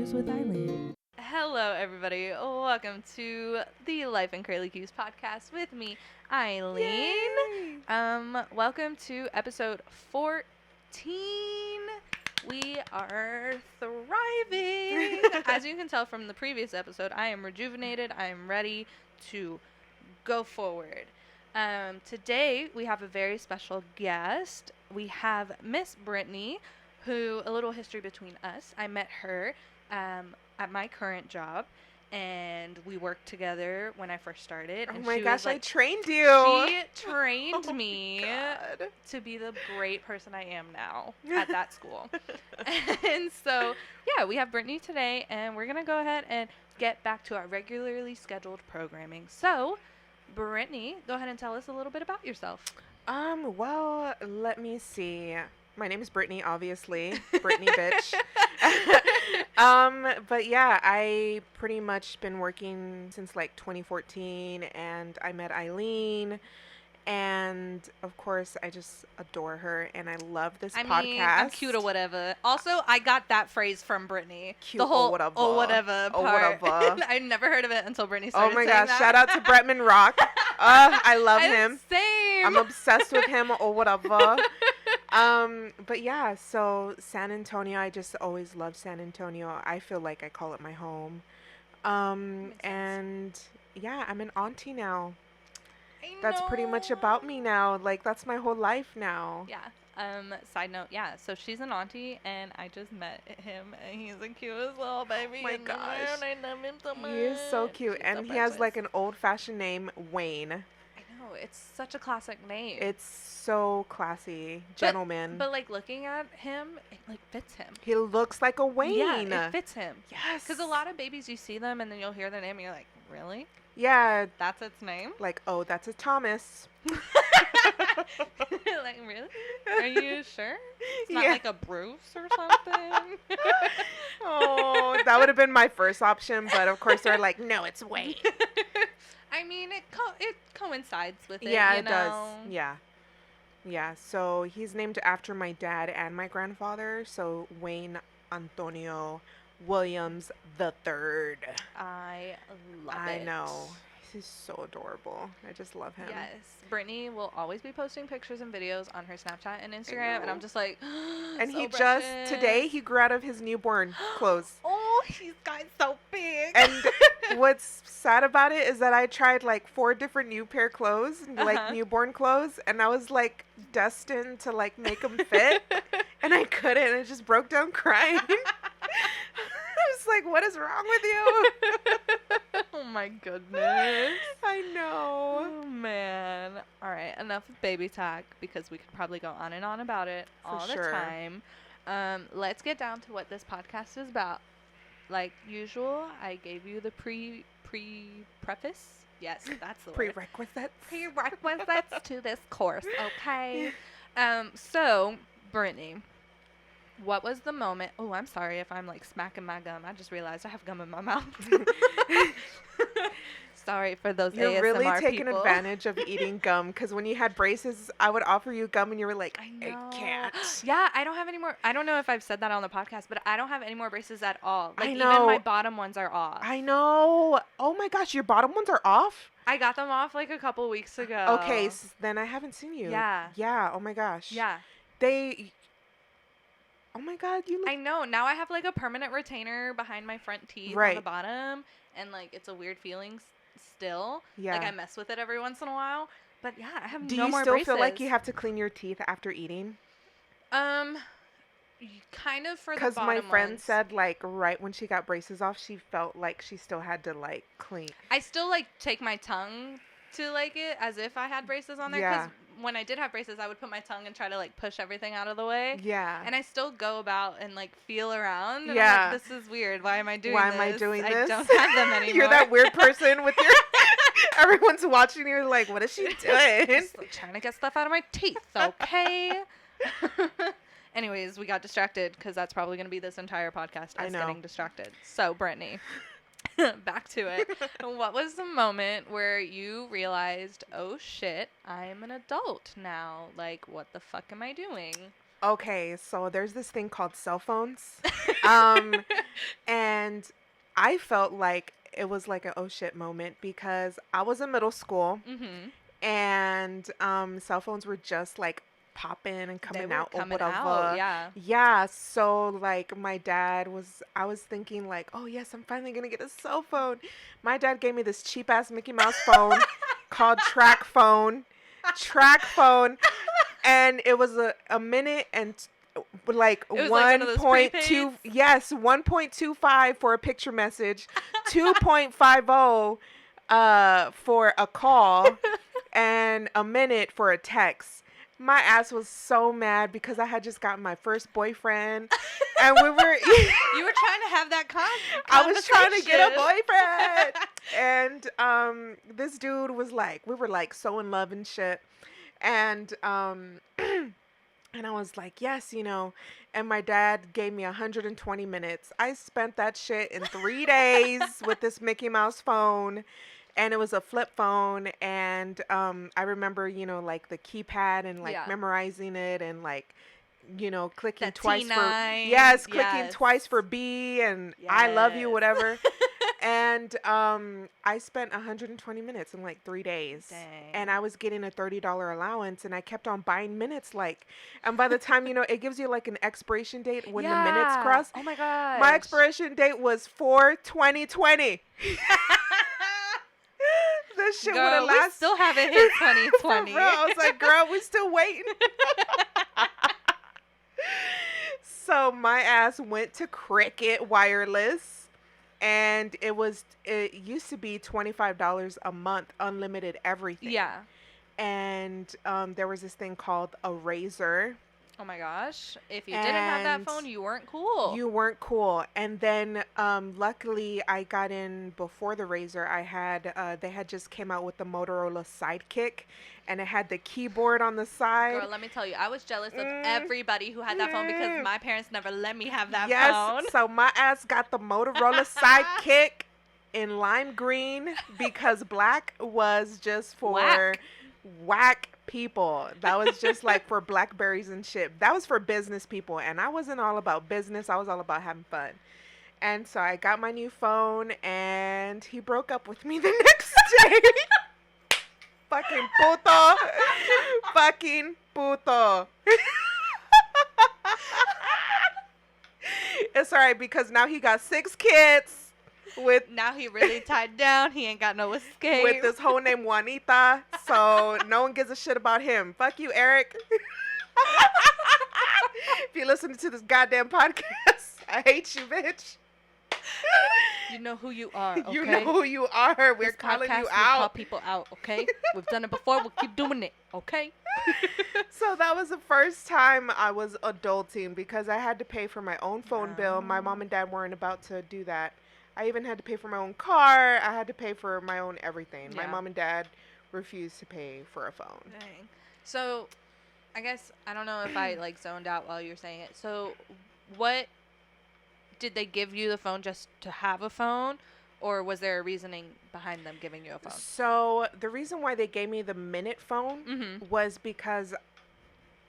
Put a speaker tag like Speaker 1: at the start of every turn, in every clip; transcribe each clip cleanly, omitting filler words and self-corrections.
Speaker 1: Cues with Eileen.
Speaker 2: Hello, everybody. Welcome to the Life and Curly Cues podcast with me, Eileen. Welcome to episode 14. We are thriving. As you can tell from the previous episode, I am rejuvenated. I am ready to go forward. Today, we have a very special guest. We have Miss Brittany, who, a little history between us. I met her at my current job, and we worked together when I first started.
Speaker 3: And
Speaker 2: oh
Speaker 3: my gosh, I trained you.
Speaker 2: She trained me to be the great person I am now at that school. And so, yeah, we have Brittany today, and we're going to go ahead and get back to our regularly scheduled programming. So, Brittany, go ahead and tell us a little bit about yourself.
Speaker 3: Well, let me see. My name is Brittany, obviously. Brittany, bitch. But yeah, I pretty much been working since like 2014, and I met Eileen, and of course, I just adore her, and I love this podcast.
Speaker 2: I mean, I'm cute or whatever. Also, I got that phrase from Brittany.
Speaker 3: Cute
Speaker 2: the whole
Speaker 3: whatever.
Speaker 2: Whatever
Speaker 3: Oh,
Speaker 2: part.
Speaker 3: whatever.
Speaker 2: I never heard of it until Brittany started
Speaker 3: Oh my
Speaker 2: saying
Speaker 3: gosh,
Speaker 2: that.
Speaker 3: shout out to Bretman Rock. I love him.
Speaker 2: Same.
Speaker 3: I'm obsessed with him or whatever. But yeah, so San Antonio, I just always loved San Antonio. I feel like I call it my home. And yeah, I'm an auntie now. That's pretty much about me now. Like, that's my whole life now.
Speaker 2: Yeah. Side note, yeah. So she's an auntie, and I just met him, and he's the cutest little baby.
Speaker 3: Oh my
Speaker 2: in the
Speaker 3: gosh.
Speaker 2: world. I love him so much.
Speaker 3: He is so cute.
Speaker 2: He's
Speaker 3: And
Speaker 2: so
Speaker 3: he has
Speaker 2: precious.
Speaker 3: like an old-fashioned name, Wayne.
Speaker 2: I know. It's such a classic name.
Speaker 3: It's so classy. Gentleman.
Speaker 2: But like looking at him, it like fits him.
Speaker 3: He looks like a Wayne.
Speaker 2: Yeah, it fits him.
Speaker 3: Yes.
Speaker 2: Because a lot of babies, you see them, and then you'll hear their name, and you're like, really?
Speaker 3: Yeah.
Speaker 2: That's its name?
Speaker 3: Like, oh, that's a Thomas.
Speaker 2: Like, really? Are you sure? It's not
Speaker 3: Yeah.
Speaker 2: like a Bruce or something?
Speaker 3: Oh, that would have been my first option, but of course they're like, no, it's Wayne.
Speaker 2: I mean, it coincides with it,
Speaker 3: Yeah,
Speaker 2: you
Speaker 3: it
Speaker 2: know?
Speaker 3: does. Yeah. So he's named after my dad and my grandfather. So Wayne Antonio Williams the Third.
Speaker 2: I love it.
Speaker 3: I know. He's so adorable. I just love him.
Speaker 2: Yes. Brittany will always be posting pictures and videos on her Snapchat and Instagram, and I'm just like,
Speaker 3: And
Speaker 2: so
Speaker 3: he
Speaker 2: precious.
Speaker 3: just today he grew out of his newborn clothes.
Speaker 2: Oh, he's got so big.
Speaker 3: And what's sad about it is that I tried like 4 different new pair of clothes, like newborn clothes, and I was like destined to like make them fit, and I couldn't. I just broke down crying. I was like, what is wrong with you?
Speaker 2: Oh my goodness.
Speaker 3: I know.
Speaker 2: Oh man. All right, enough of baby talk because we could probably go on and on about it all the
Speaker 3: sure.
Speaker 2: time. Let's get down to what this podcast is about. Like usual, I gave you the preface. Yes, that's the word.
Speaker 3: Prerequisites.
Speaker 2: Prerequisites to this course, okay? So, Brittany, what was the moment? Oh, I'm sorry if I'm like smacking my gum. I just realized I have gum in my mouth. Sorry for those
Speaker 3: You're
Speaker 2: ASMR
Speaker 3: really taking
Speaker 2: people.
Speaker 3: advantage of eating gum, because when you had braces, I would offer you gum and you were like,
Speaker 2: I
Speaker 3: I
Speaker 2: know.
Speaker 3: can't.
Speaker 2: Yeah, I don't have any more. I don't know if I've said that on the podcast, but I don't have any more braces at all. Like,
Speaker 3: I
Speaker 2: even
Speaker 3: know.
Speaker 2: my bottom ones are off.
Speaker 3: I know. Oh my gosh, your bottom ones are off?
Speaker 2: I got them off like a couple weeks ago.
Speaker 3: Okay, then I haven't seen you.
Speaker 2: Yeah.
Speaker 3: Yeah, oh my gosh.
Speaker 2: Yeah.
Speaker 3: Oh my god, you look.
Speaker 2: I know. Now I have like a permanent retainer behind my front teeth on
Speaker 3: Right.
Speaker 2: the bottom, and like it's a weird feeling still.
Speaker 3: Yeah.
Speaker 2: Like I mess with it every once in a while, but yeah, I have
Speaker 3: Do
Speaker 2: no
Speaker 3: you
Speaker 2: more
Speaker 3: still
Speaker 2: braces.
Speaker 3: feel like you have to clean your teeth after eating?
Speaker 2: Kind of for the
Speaker 3: Because
Speaker 2: bottom
Speaker 3: my friend
Speaker 2: ones.
Speaker 3: said, like, right when she got braces off, she felt like she still had to, like, clean.
Speaker 2: I still like take my tongue to like it as if I had braces on there.
Speaker 3: Yeah.
Speaker 2: Because when I did have braces, I would put my tongue and try to like push everything out of the way.
Speaker 3: Yeah.
Speaker 2: And I still go about and like feel around. And
Speaker 3: Yeah.
Speaker 2: I'm like, this is weird. Why am I doing
Speaker 3: Why
Speaker 2: this?
Speaker 3: am I doing
Speaker 2: I
Speaker 3: this?
Speaker 2: don't have them anymore.
Speaker 3: You're that weird person with your. Everyone's watching you, like, what is she doing?
Speaker 2: Just like, trying to get stuff out of my teeth, okay? Anyways, we got distracted because that's probably going to be this entire podcast,
Speaker 3: I
Speaker 2: us
Speaker 3: know.
Speaker 2: getting distracted. So, Brittany, back to it. What was the moment where you realized, oh shit, I'm an adult now? Like, what the fuck am I doing?
Speaker 3: Okay, so there's this thing called cell phones. Um, and I felt like it was like an oh shit moment because I was in middle school
Speaker 2: Mm-hmm.
Speaker 3: and cell phones were just like popping and
Speaker 2: They
Speaker 3: coming
Speaker 2: were
Speaker 3: out or
Speaker 2: coming out,
Speaker 3: whatever.
Speaker 2: yeah.
Speaker 3: Yeah, so like I was thinking like, oh yes, I'm finally gonna get a cell phone. My dad gave me this cheap ass Mickey Mouse phone called Track phone, and it was a minute and like
Speaker 2: It was like one of those
Speaker 3: 1.2,
Speaker 2: prepaids.
Speaker 3: yes, 1.25 for a picture message, 2.50 for a call, and a minute for a text. My ass was so mad because I had just gotten my first boyfriend, and we were.
Speaker 2: You were trying to have that
Speaker 3: I was trying to get a
Speaker 2: conversation.
Speaker 3: boyfriend, and this dude was like, we were like so in love and shit, and and I was like, yes, you know. And my dad gave me 120 minutes. I spent that shit in 3 days with this Mickey Mouse phone. And it was a flip phone. And I remember, you know, like the keypad and like
Speaker 2: Yeah.
Speaker 3: memorizing it and like, you know, clicking
Speaker 2: That
Speaker 3: twice
Speaker 2: T9.
Speaker 3: for, yes, clicking
Speaker 2: Yes.
Speaker 3: twice for B and I love you,
Speaker 2: Yes.
Speaker 3: whatever. And I spent 120 minutes in like 3 days.
Speaker 2: Dang.
Speaker 3: And I was getting a $30 allowance and I kept on buying minutes like, and by the time, you know, it gives you like an expiration date when the minutes
Speaker 2: Yeah.
Speaker 3: cross.
Speaker 2: Oh my gosh.
Speaker 3: My expiration date was 4/20/20. This shit would
Speaker 2: Girl,
Speaker 3: have
Speaker 2: we
Speaker 3: lasted.
Speaker 2: still haven't hit
Speaker 3: For
Speaker 2: 2020.
Speaker 3: real. I was like, girl, we still waiting. So my ass went to Cricket Wireless, and it used to be $25 a month, unlimited everything.
Speaker 2: Yeah.
Speaker 3: And there was this thing called a Razor.
Speaker 2: Oh my gosh. If you didn't have that
Speaker 3: And
Speaker 2: phone, you weren't cool.
Speaker 3: You weren't cool. And then luckily I got in before the Razor. I had they had just came out with the Motorola Sidekick, and it had the keyboard on the side.
Speaker 2: Girl, let me tell you, I was jealous of everybody who had that phone because my parents never let me have that
Speaker 3: Yes,
Speaker 2: phone.
Speaker 3: so my ass got the Motorola Sidekick in lime green because black was just for whack people. That was just like for Blackberries and shit. That was for business people, and I wasn't all about business. I was all about having fun. And so I got my new phone, and he broke up with me the next day. Fucking puto. Fucking puto. It's alright because now he got 6 kids with
Speaker 2: Now he really tied down. He ain't got no escape.
Speaker 3: with this hoe named Juanita. So no one gives a shit about him. Fuck you, Eric. If you're listening to this goddamn podcast, I hate you, bitch.
Speaker 2: You know who you are, okay?
Speaker 3: You know who you are. We're
Speaker 2: This
Speaker 3: calling
Speaker 2: podcast,
Speaker 3: you
Speaker 2: we call
Speaker 3: out.
Speaker 2: people out, okay? We've done it before. We'll keep doing it, okay?
Speaker 3: So that was the first time I was adulting because I had to pay for my own phone bill. My mom and dad weren't about to do that. I even had to pay for my own car. I had to pay for my own everything. My
Speaker 2: Yeah.
Speaker 3: mom and dad refused to pay for a phone.
Speaker 2: Dang. So, I guess, I don't know if I, like, zoned out while you were saying it. So, what, did they give you the phone just to have a phone? Or was there a reasoning behind them giving you a phone?
Speaker 3: So the reason why they gave me the minute phone
Speaker 2: Mm-hmm.
Speaker 3: was because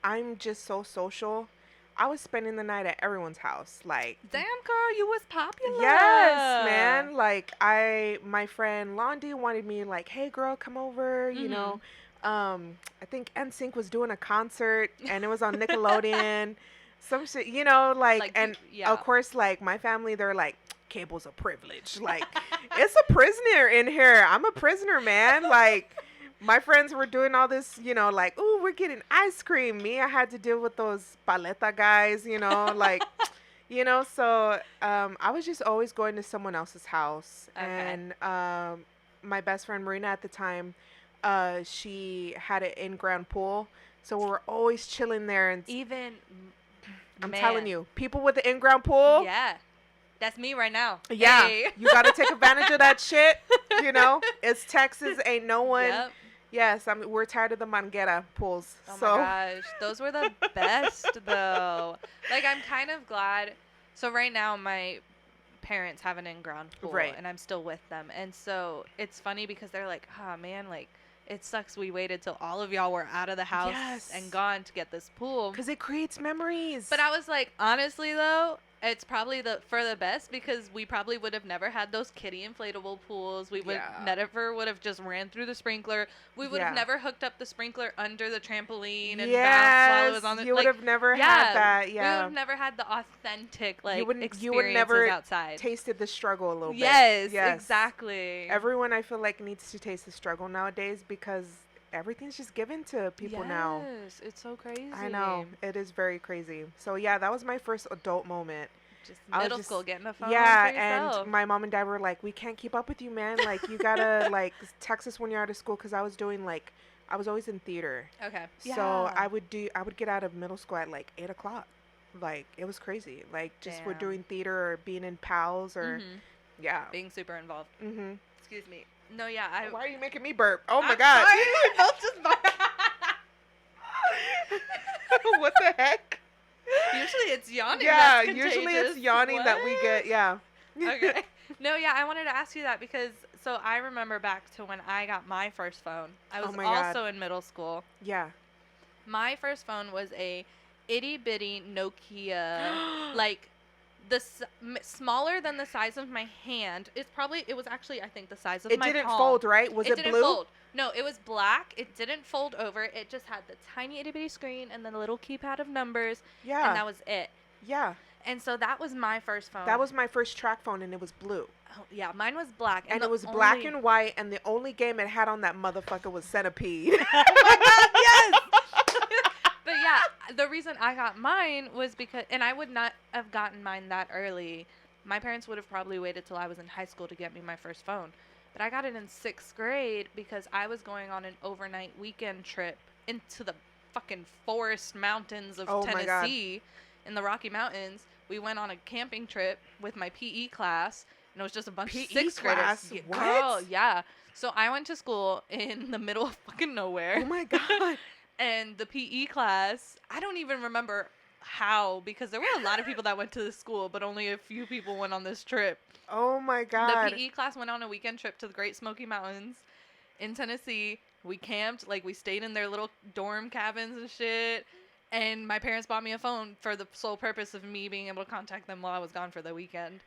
Speaker 3: I'm just so social. I was spending the night at everyone's house. Like,
Speaker 2: Damn, girl, you was popular.
Speaker 3: yes, man. Like, my friend Londi wanted me like, hey girl, come over, you know. I think NSYNC was doing a concert and it was on Nickelodeon. Some shit, you know, like and
Speaker 2: yeah.
Speaker 3: of course, like my family, they're like, cable's a privilege. Like, it's a prisoner in here. I'm a prisoner, man. Like, my friends were doing all this, you know, like, ooh, we're getting ice cream. Me, I had to deal with those paleta guys, you know, like, you know, so I was just always going to someone else's house.
Speaker 2: Okay.
Speaker 3: And my best friend Marina at the time, she had an in-ground pool. So we were always chilling there. And
Speaker 2: Even,
Speaker 3: I'm
Speaker 2: man.
Speaker 3: telling you, people with the in-ground pool.
Speaker 2: Yeah. That's me right now.
Speaker 3: Yeah,
Speaker 2: Hey.
Speaker 3: you got to take advantage of that shit, you know? It's Texas, ain't no one.
Speaker 2: Yep.
Speaker 3: Yes, we're tired of the manguera pools.
Speaker 2: Oh
Speaker 3: so.
Speaker 2: my gosh, those were the best though. Like, I'm kind of glad. So right now my parents have an in-ground pool,
Speaker 3: Right.
Speaker 2: and I'm still with them, and so it's funny because they're like, "Ah, man, like it sucks we waited till all of y'all were out of the house and gone to get this pool.
Speaker 3: Because it creates memories.
Speaker 2: But I was like, honestly, though, it's probably for the best, because we probably would have never had those kiddie inflatable pools. We would never would have just ran through the sprinkler. We would have never hooked up the sprinkler under the trampoline and bounced while it was on the.
Speaker 3: You would have never had that. Yeah.
Speaker 2: We would have never had the authentic experiences
Speaker 3: you would never
Speaker 2: outside.
Speaker 3: Tasted the struggle a little bit.
Speaker 2: Yes, exactly.
Speaker 3: Everyone, I feel like, needs to taste the struggle nowadays, because everything's just given to people now.
Speaker 2: Yes, it's so crazy.
Speaker 3: I know. It is very crazy. So, yeah, that was my first adult moment.
Speaker 2: Just middle school, getting a phone
Speaker 3: yeah,
Speaker 2: for yourself.
Speaker 3: And my mom and dad were like, we can't keep up with you, man. Like, you gotta, text us when you're out of school, because I was doing, I was always in theater.
Speaker 2: Okay.
Speaker 3: So, I would get out of middle school at, 8 o'clock. It was crazy. Just we're doing theater or being in PALs or,
Speaker 2: being super involved.
Speaker 3: Mm-hmm.
Speaker 2: Excuse me. No, yeah,
Speaker 3: Why are you making me burp? Oh my God.
Speaker 2: Sorry, we both just
Speaker 3: What the heck?
Speaker 2: Usually it's yawning.
Speaker 3: Yeah,
Speaker 2: that's
Speaker 3: usually it's yawning that we get. Yeah.
Speaker 2: Okay. No, yeah, I wanted to ask you that because I remember back to when I got my first phone. I was also in middle school.
Speaker 3: Yeah.
Speaker 2: My first phone was a itty bitty Nokia, smaller than the size of my hand. It was actually, I think, the size of my palm.
Speaker 3: It didn't fold, right? Was it blue?
Speaker 2: It didn't fold. No, it was black. It didn't fold over. It just had the tiny itty bitty screen and then the little keypad of numbers.
Speaker 3: Yeah.
Speaker 2: And that was it.
Speaker 3: Yeah.
Speaker 2: And so that was my first phone.
Speaker 3: That was my first track phone, and it was blue.
Speaker 2: Oh, yeah, mine was black.
Speaker 3: And it was black and white, and the only game it had on that motherfucker was Centipede.
Speaker 2: Oh my God, yes! But yeah, the reason I got mine was because, and I would not have gotten mine that early. My parents would have probably waited till I was in high school to get me my first phone. But I got it in 6th grade because I was going on an overnight weekend trip into the fucking forest mountains of Tennessee in the Rocky Mountains. We went on a camping trip with my PE class, and it was just a bunch of 6th graders.
Speaker 3: What?
Speaker 2: Girl, yeah. So I went to school in the middle of fucking nowhere.
Speaker 3: Oh my God.
Speaker 2: And the PE class, I don't even remember how, because there were a lot of people that went to the school, but only a few people went on this trip.
Speaker 3: Oh my God.
Speaker 2: The PE class went on a weekend trip to the Great Smoky Mountains in Tennessee. We camped, we stayed in their little dorm cabins and shit. And my parents bought me a phone for the sole purpose of me being able to contact them while I was gone for the weekend.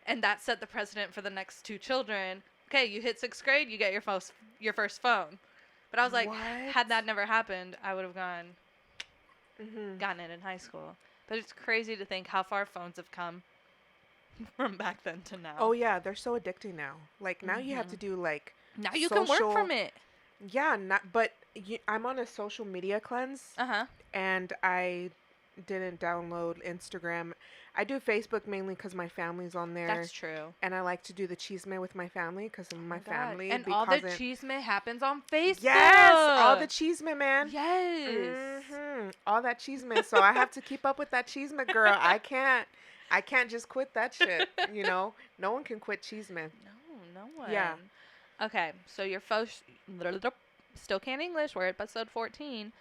Speaker 2: And that set the precedent for the next 2 children. Okay, you hit 6th grade, you get your first phone. But I was like, had that never happened, I would have gotten it in high school. But it's crazy to think how far phones have come from back then to now.
Speaker 3: Oh, yeah. They're so addicting now. Now you have to do,
Speaker 2: now you can work from it.
Speaker 3: Yeah, I'm on a social media cleanse.
Speaker 2: Uh-huh.
Speaker 3: And I didn't download Instagram. I do Facebook mainly because my family's on there.
Speaker 2: That's true.
Speaker 3: And I like to do the chisme with my family because of my family.
Speaker 2: And all the chisme happens on Facebook.
Speaker 3: Yes, all the chisme, man.
Speaker 2: Yes.
Speaker 3: Mm-hmm. All that chisme. So I have to keep up with that chisme, girl. I can't just quit that shit. No one can quit chisme.
Speaker 2: No one.
Speaker 3: Yeah.
Speaker 2: Okay, so your first, still can't English, we're at episode 14.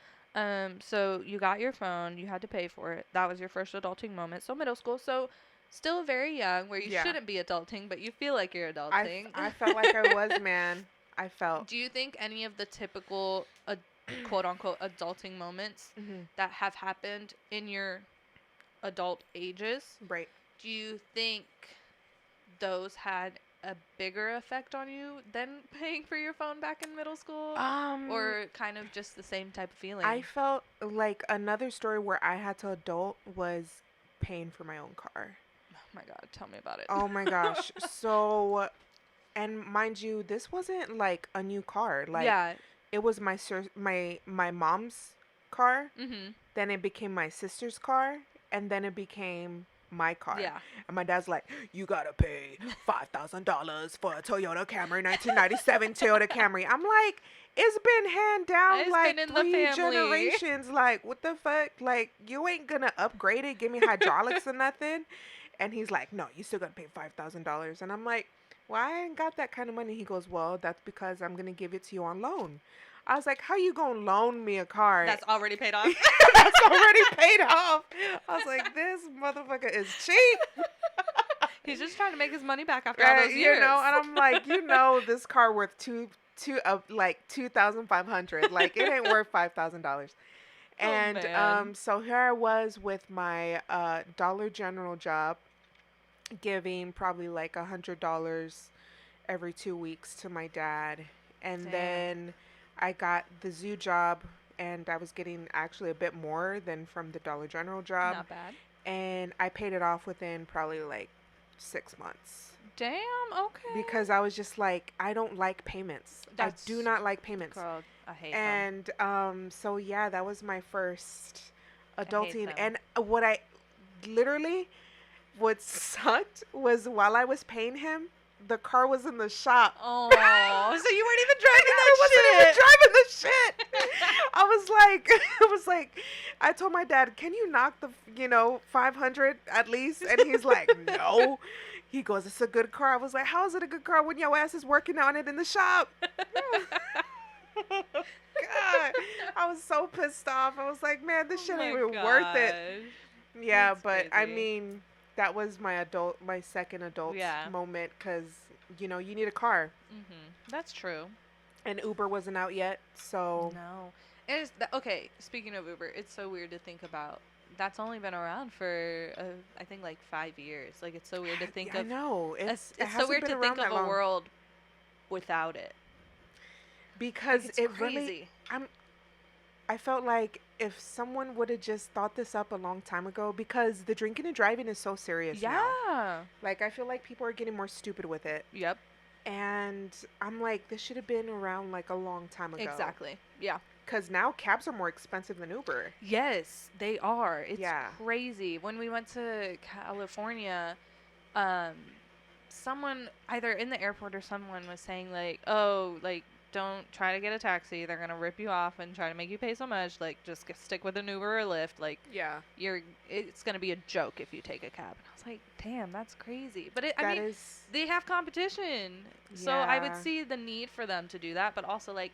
Speaker 2: So you got your phone, you had to pay for it. That was your first adulting moment. So middle school, so still very young, where you shouldn't be adulting, but you feel like you're adulting.
Speaker 3: I felt like I was, man. I felt.
Speaker 2: Do you think any of the typical, quote unquote, adulting moments that have happened in your adult ages,
Speaker 3: right?
Speaker 2: Do you think those had a bigger effect on you than paying for your phone back in middle school? Or kind of just the same type of feeling?
Speaker 3: I felt like another story where I had to adult was paying for my own car.
Speaker 2: Oh my God, tell me about it.
Speaker 3: Oh my gosh. So, and mind you, this wasn't like a new car. It was my mom's car. Mm-hmm. Then it became my sister's car. And then it became my car.
Speaker 2: Yeah.
Speaker 3: And my dad's like, you gotta pay $5,000 for a Toyota Camry, 1997 Toyota Camry. I'm like, it's been hand down
Speaker 2: it's
Speaker 3: 3 generations. What the fuck? You ain't gonna upgrade it, give me hydraulics or nothing. And he's like, no, you still gotta pay $5,000. And I'm like, well, I ain't got that kind of money. He goes, well, that's because I'm gonna give it to you on loan. I was like, how you gonna loan me a car?
Speaker 2: That's already paid off.
Speaker 3: That's already paid off. I was like, this motherfucker is cheap.
Speaker 2: He's just trying to make his money back after all those years.
Speaker 3: And I'm like, this car worth like $2,500. Like it ain't worth $5,000. And
Speaker 2: man.
Speaker 3: so here I was with my Dollar General job, giving probably like $100 every 2 weeks to my dad. And
Speaker 2: Damn.
Speaker 3: then I got the zoo job, and I was getting actually a bit more than from the Dollar General job.
Speaker 2: Not bad.
Speaker 3: And I paid it off within probably like 6 months.
Speaker 2: Damn, okay.
Speaker 3: Because I was just like, I don't like payments. I do not like payments.
Speaker 2: Girl, I hate them.
Speaker 3: And so yeah, that was my first adulting.
Speaker 2: them.
Speaker 3: And what sucked was while I was paying him, the car was in the shop.
Speaker 2: Oh, so you weren't even driving that
Speaker 3: I
Speaker 2: shit.
Speaker 3: wasn't even driving the shit. I was like, I told my dad, can you knock the, 500 at least? And he's like, no. He goes, it's a good car. I was like, how is it a good car when your ass is working on it in the shop? God, I was so pissed off. I was like, man, this shit ain't even worth it. Yeah,
Speaker 2: That's
Speaker 3: but
Speaker 2: crazy.
Speaker 3: I mean, that was my second adult
Speaker 2: Yeah.
Speaker 3: moment, because, you need a car.
Speaker 2: That's true.
Speaker 3: And Uber wasn't out yet, so.
Speaker 2: No. Okay, speaking of Uber, it's so weird to think about. That's only been around for, I think, like 5 years. Like, it's so weird to think
Speaker 3: I
Speaker 2: of.
Speaker 3: know.
Speaker 2: It's
Speaker 3: it
Speaker 2: so weird
Speaker 3: hasn't
Speaker 2: to
Speaker 3: been
Speaker 2: think
Speaker 3: around
Speaker 2: of
Speaker 3: that
Speaker 2: a
Speaker 3: long.
Speaker 2: world without it.
Speaker 3: Because
Speaker 2: It's
Speaker 3: it
Speaker 2: crazy.
Speaker 3: really, I felt like if someone would have just thought this up a long time ago, because the drinking and driving is so serious now.
Speaker 2: Yeah.
Speaker 3: Like, I feel like people are getting more stupid with it.
Speaker 2: Yep.
Speaker 3: And I'm like, this should have been around like a long time ago.
Speaker 2: Exactly. Yeah.
Speaker 3: Because now cabs are more expensive than Uber.
Speaker 2: Yes, they are. It's
Speaker 3: Yeah.
Speaker 2: crazy. When we went to California, someone either in the airport or someone was saying like, "Oh, like don't try to get a taxi. They're gonna rip you off and try to make you pay so much. Like just stick with an Uber or Lyft. Like
Speaker 3: Yeah.
Speaker 2: it's gonna be a joke if you take a cab." And I was like, "Damn, that's crazy." But
Speaker 3: That is.
Speaker 2: they have competition, so I would
Speaker 3: Yeah.
Speaker 2: see the need for them to do that, but also like,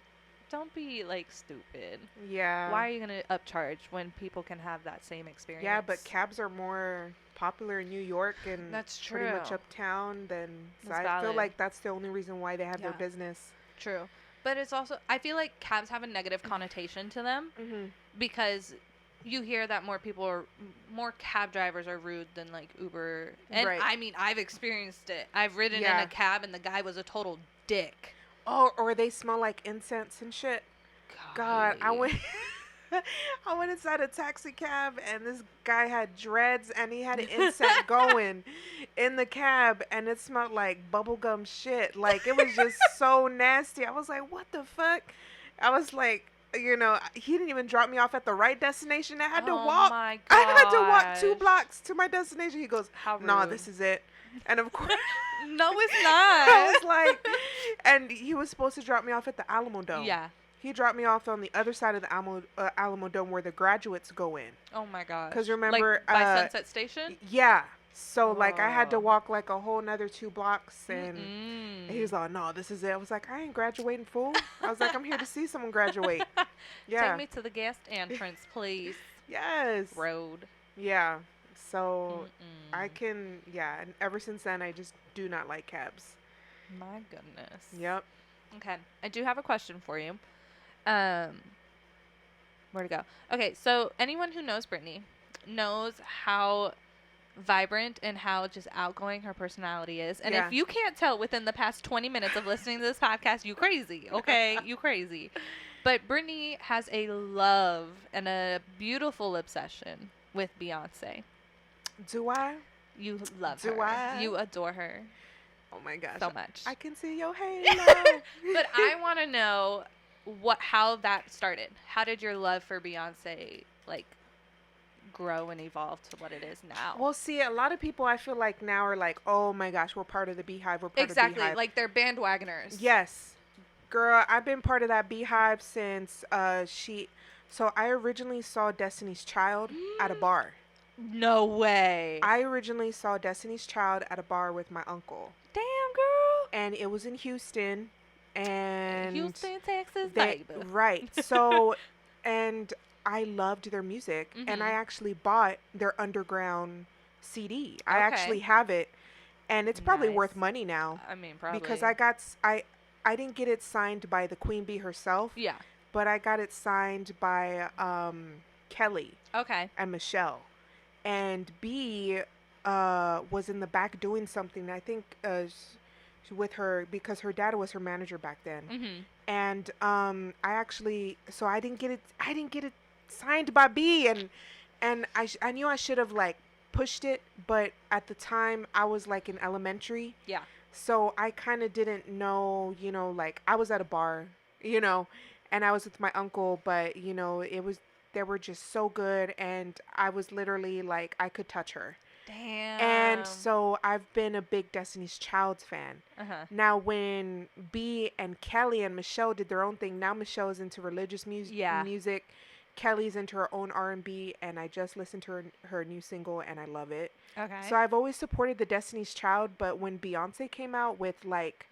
Speaker 2: don't be like stupid.
Speaker 3: Yeah.
Speaker 2: Why are you going to upcharge when people can have that same experience?
Speaker 3: Yeah, but cabs are more popular in New York and
Speaker 2: That's
Speaker 3: pretty much
Speaker 2: true.
Speaker 3: uptown than. So
Speaker 2: That's
Speaker 3: I feel
Speaker 2: valid.
Speaker 3: like that's the only reason why they have their
Speaker 2: Yeah.
Speaker 3: business.
Speaker 2: True. But it's also, I feel like cabs have a negative connotation to them
Speaker 3: Mm-hmm.
Speaker 2: because you hear that more cab drivers are rude than like Uber. And
Speaker 3: Right.
Speaker 2: I mean, I've experienced it. I've ridden in
Speaker 3: Yeah.
Speaker 2: a cab and the guy was a total dick.
Speaker 3: Oh, or they smell like incense and shit. God, I
Speaker 2: Golly.
Speaker 3: went. I went inside a taxi cab and this guy had dreads and he had an incense going in the cab and it smelled like bubblegum shit. Like it was just so nasty. I was like, what the fuck? I was like, he didn't even drop me off at the right destination. I had to walk.
Speaker 2: My
Speaker 3: I had to walk 2
Speaker 2: gosh.
Speaker 3: blocks to my destination. He goes,
Speaker 2: How
Speaker 3: "Nah,
Speaker 2: rude.
Speaker 3: this is it." And of course,
Speaker 2: No, it's
Speaker 3: I
Speaker 2: not.
Speaker 3: was like, and he was supposed to drop me off at the Alamo Dome.
Speaker 2: Yeah.
Speaker 3: He dropped me off on the other side of the Alamo Dome where the graduates go in.
Speaker 2: Oh my gosh.
Speaker 3: 'Cause remember,
Speaker 2: like by Sunset Station?
Speaker 3: Yeah. So, like, I had to
Speaker 2: Whoa.
Speaker 3: walk, like, a whole nother 2 blocks. And
Speaker 2: Mm-mm.
Speaker 3: he was like, no, this is it. I was like, I ain't graduating, fool. I was like, I'm here to see someone graduate. Yeah.
Speaker 2: Take me to the guest entrance, please.
Speaker 3: Yes.
Speaker 2: Road.
Speaker 3: Yeah. So, I
Speaker 2: Mm-mm.
Speaker 3: can, yeah. And ever since then, I just do not like cabs.
Speaker 2: My goodness.
Speaker 3: Yep.
Speaker 2: Okay. I do have a question for you. Where to go? Okay, so anyone who knows Brittany knows how vibrant and how just outgoing her personality is. And
Speaker 3: Yeah.
Speaker 2: if you can't tell within the past 20 minutes of listening to this podcast, you crazy, okay? You crazy. But Brittany has a love and a beautiful obsession with Beyonce.
Speaker 3: Do I?
Speaker 2: You love
Speaker 3: Do
Speaker 2: her.
Speaker 3: I?
Speaker 2: You adore her
Speaker 3: Oh, my gosh.
Speaker 2: so much.
Speaker 3: I can see your halo.
Speaker 2: But I want to know how that started. How did your love for Beyonce like grow and evolve to what it is now?
Speaker 3: Well, see, a lot of people I feel like now are like, oh my gosh, we're part of the Beehive. We're part of
Speaker 2: Exactly,
Speaker 3: Beehive.
Speaker 2: like they're bandwagoners.
Speaker 3: Yes. Girl, I've been part of that Beehive since so I originally saw Destiny's Child at a bar.
Speaker 2: No way.
Speaker 3: I originally saw Destiny's Child at a bar with my uncle.
Speaker 2: Damn, girl.
Speaker 3: And it was in Houston. And
Speaker 2: Houston, Texas,
Speaker 3: they,
Speaker 2: baby.
Speaker 3: right. So, and I loved their music. And I
Speaker 2: Mhm.
Speaker 3: actually bought their underground CD. I
Speaker 2: Okay.
Speaker 3: actually have it. And it's probably
Speaker 2: Nice.
Speaker 3: worth money now.
Speaker 2: I mean, probably.
Speaker 3: Because I didn't get it signed by the Queen Bee herself.
Speaker 2: Yeah.
Speaker 3: But I got it signed by Kelly.
Speaker 2: Okay.
Speaker 3: And Michelle. And B was in the back doing something. I think with her, because her dad was her manager back then.
Speaker 2: Mm-hmm.
Speaker 3: And I didn't get it signed by B, and I knew I should have like pushed it, but at the time I was like in elementary.
Speaker 2: Yeah.
Speaker 3: So I kind of didn't know, like I was at a bar, and I was with my uncle, but they were just so good, and I was literally like I could touch her.
Speaker 2: Damn.
Speaker 3: And so I've been a big Destiny's Child's fan.
Speaker 2: Uh-huh.
Speaker 3: Now when B and Kelly and Michelle did their own thing, now Michelle is into religious music. Kelly's into her own R&B, and I just listened to her new single, and I love it.
Speaker 2: Okay.
Speaker 3: So I've always supported the Destiny's Child, but when Beyonce came out with like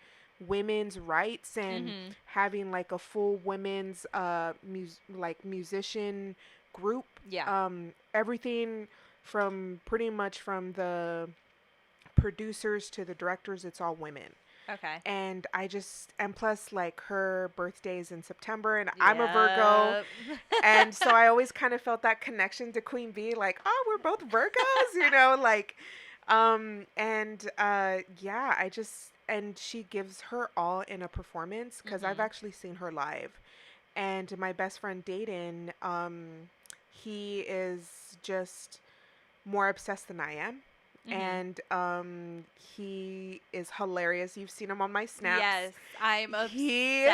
Speaker 3: women's rights and having like a full women's musician group, everything from pretty much from the producers to the directors, it's all women.
Speaker 2: Okay.
Speaker 3: And plus like her birthday's in September, and I'm a Virgo. And so I always kind of felt that connection to Queen Bee, like, oh, we're both Virgos, like, and she gives her all in a performance, because I've actually seen her live. And my best friend Dayton, he is just more obsessed than I am. And he is hilarious. You've seen him on my snaps.
Speaker 2: Yes, I'm obsessed.
Speaker 3: He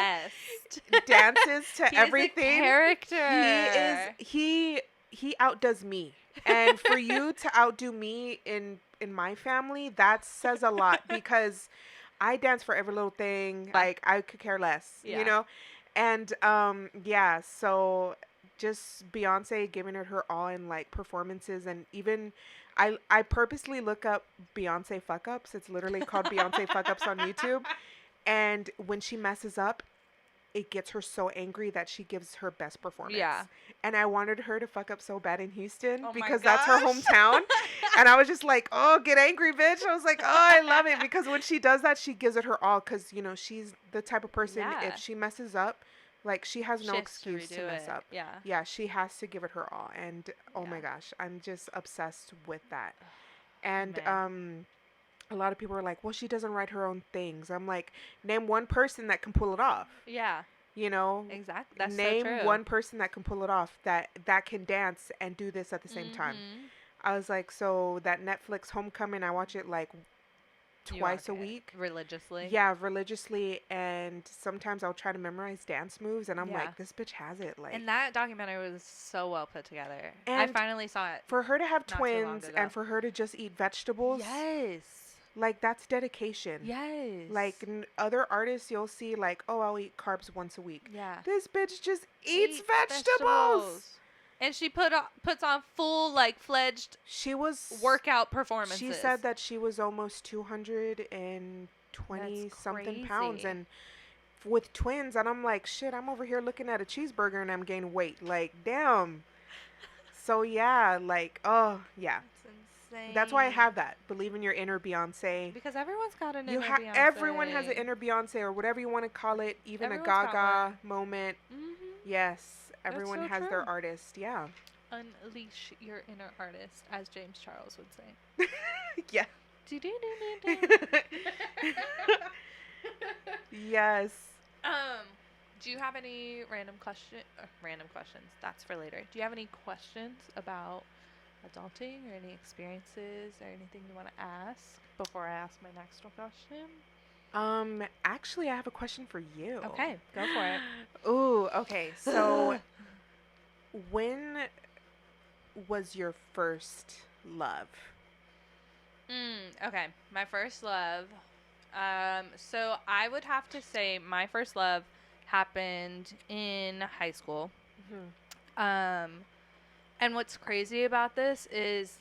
Speaker 3: dances to everything.
Speaker 2: He's a character.
Speaker 3: He outdoes me. And for you to outdo me in my family, that says a lot, because I dance for every little thing. Like, I could care less, And so just Beyonce giving it her all in like performances, and even I purposely look up Beyonce fuck ups. It's literally called Beyonce fuck ups on YouTube. And when she messes up, it gets her so angry that she gives her best performance.
Speaker 2: Yeah.
Speaker 3: And I wanted her to fuck up so bad in Houston, because
Speaker 2: gosh.
Speaker 3: that's her hometown. And I was just like, oh, get angry, bitch. I was like, oh, I love it. Because when she does that, she gives it her all. Because, she's the type of person, if she messes up, like, she has no excuse to mess up.
Speaker 2: Yeah.
Speaker 3: Yeah, she has to give it her all. And, oh my gosh, I'm just obsessed with that. And a lot of people are like, well, she doesn't write her own things. I'm like, name one person that can pull it off.
Speaker 2: Yeah. Exactly. That's
Speaker 3: name
Speaker 2: so true.
Speaker 3: one person that can pull it off, that can dance and do this at the same time. I was like, so that Netflix Homecoming, I watch it like twice a week.
Speaker 2: Religiously?
Speaker 3: Yeah, religiously. And sometimes I'll try to memorize dance moves, and I'm like, this bitch has it. Like,
Speaker 2: and that documentary was so well put together.
Speaker 3: And
Speaker 2: I finally saw it.
Speaker 3: For her to have twins and for her to just eat vegetables.
Speaker 2: Yes.
Speaker 3: Like, that's dedication.
Speaker 2: Yes.
Speaker 3: Like, other artists, you'll see, like, oh, I'll eat carbs once a week.
Speaker 2: Yeah.
Speaker 3: This bitch just eats vegetables.
Speaker 2: And she puts on full, like, fledged workout performances.
Speaker 3: She said that she was almost 220-something pounds. And with twins, and I'm like, shit, I'm over here looking at a cheeseburger and I'm gaining weight. Like, damn. So, yeah, like, oh, yeah.
Speaker 2: Insane.
Speaker 3: That's why I have that. Believe in your inner Beyonce.
Speaker 2: Because everyone's got an inner Beyonce.
Speaker 3: Everyone has an inner Beyonce, or whatever you want to call it. Even everyone's a Gaga moment. Yes. Everyone has their artist. Yeah.
Speaker 2: Unleash your inner artist, as James Charles would say.
Speaker 3: Yeah. Yes.
Speaker 2: Do you have any random questions? That's for later. Do you have any questions about adulting, or any experiences, or anything you want to ask before I ask my next question?
Speaker 3: Actually, I have a question for you.
Speaker 2: Okay, go for it.
Speaker 3: Ooh, okay. So, when was your first love?
Speaker 2: Okay, my first love. So I would have to say my first love happened in high school. And what's crazy about this is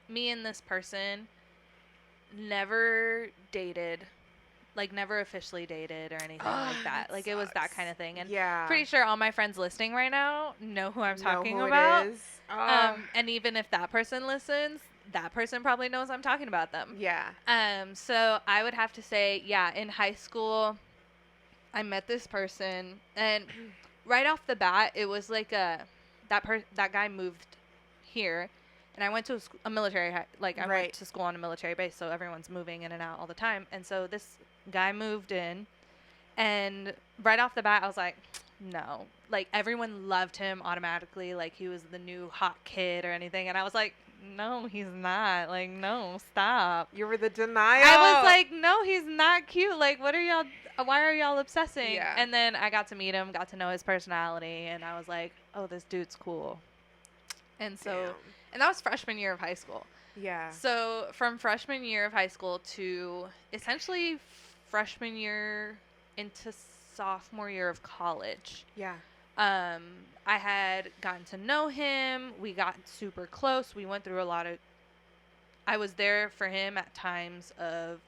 Speaker 2: me and this person never dated, like never officially dated or anything like that. Like, it was that kind of thing. And pretty sure all my friends listening right now know who I'm talking about.
Speaker 3: It is.
Speaker 2: And even if that person listens, that person probably knows I'm talking about them.
Speaker 3: Yeah.
Speaker 2: So I would have to say, yeah, in high school, I met this person, and right off the bat, it was like that guy moved here, and I went to a military I went to school on a military base, so everyone's moving in and out all the time, and so this guy moved in, and right off the bat, I was like, no, like everyone loved him automatically, like he was the new hot kid or anything, and I was like, no, he's not. Like, no, stop.
Speaker 3: You were the denial.
Speaker 2: I was like, no, he's not cute. Like, why are y'all obsessing?
Speaker 3: Yeah.
Speaker 2: And then I got to meet him, got to know his personality, and I was like, oh, this dude's cool. And so, and that was freshman year of high school.
Speaker 3: Yeah.
Speaker 2: So from freshman year of high school to essentially freshman year into sophomore year of college.
Speaker 3: Yeah.
Speaker 2: I had gotten to know him. We got super close. We went through a lot of. I was there for him at times of,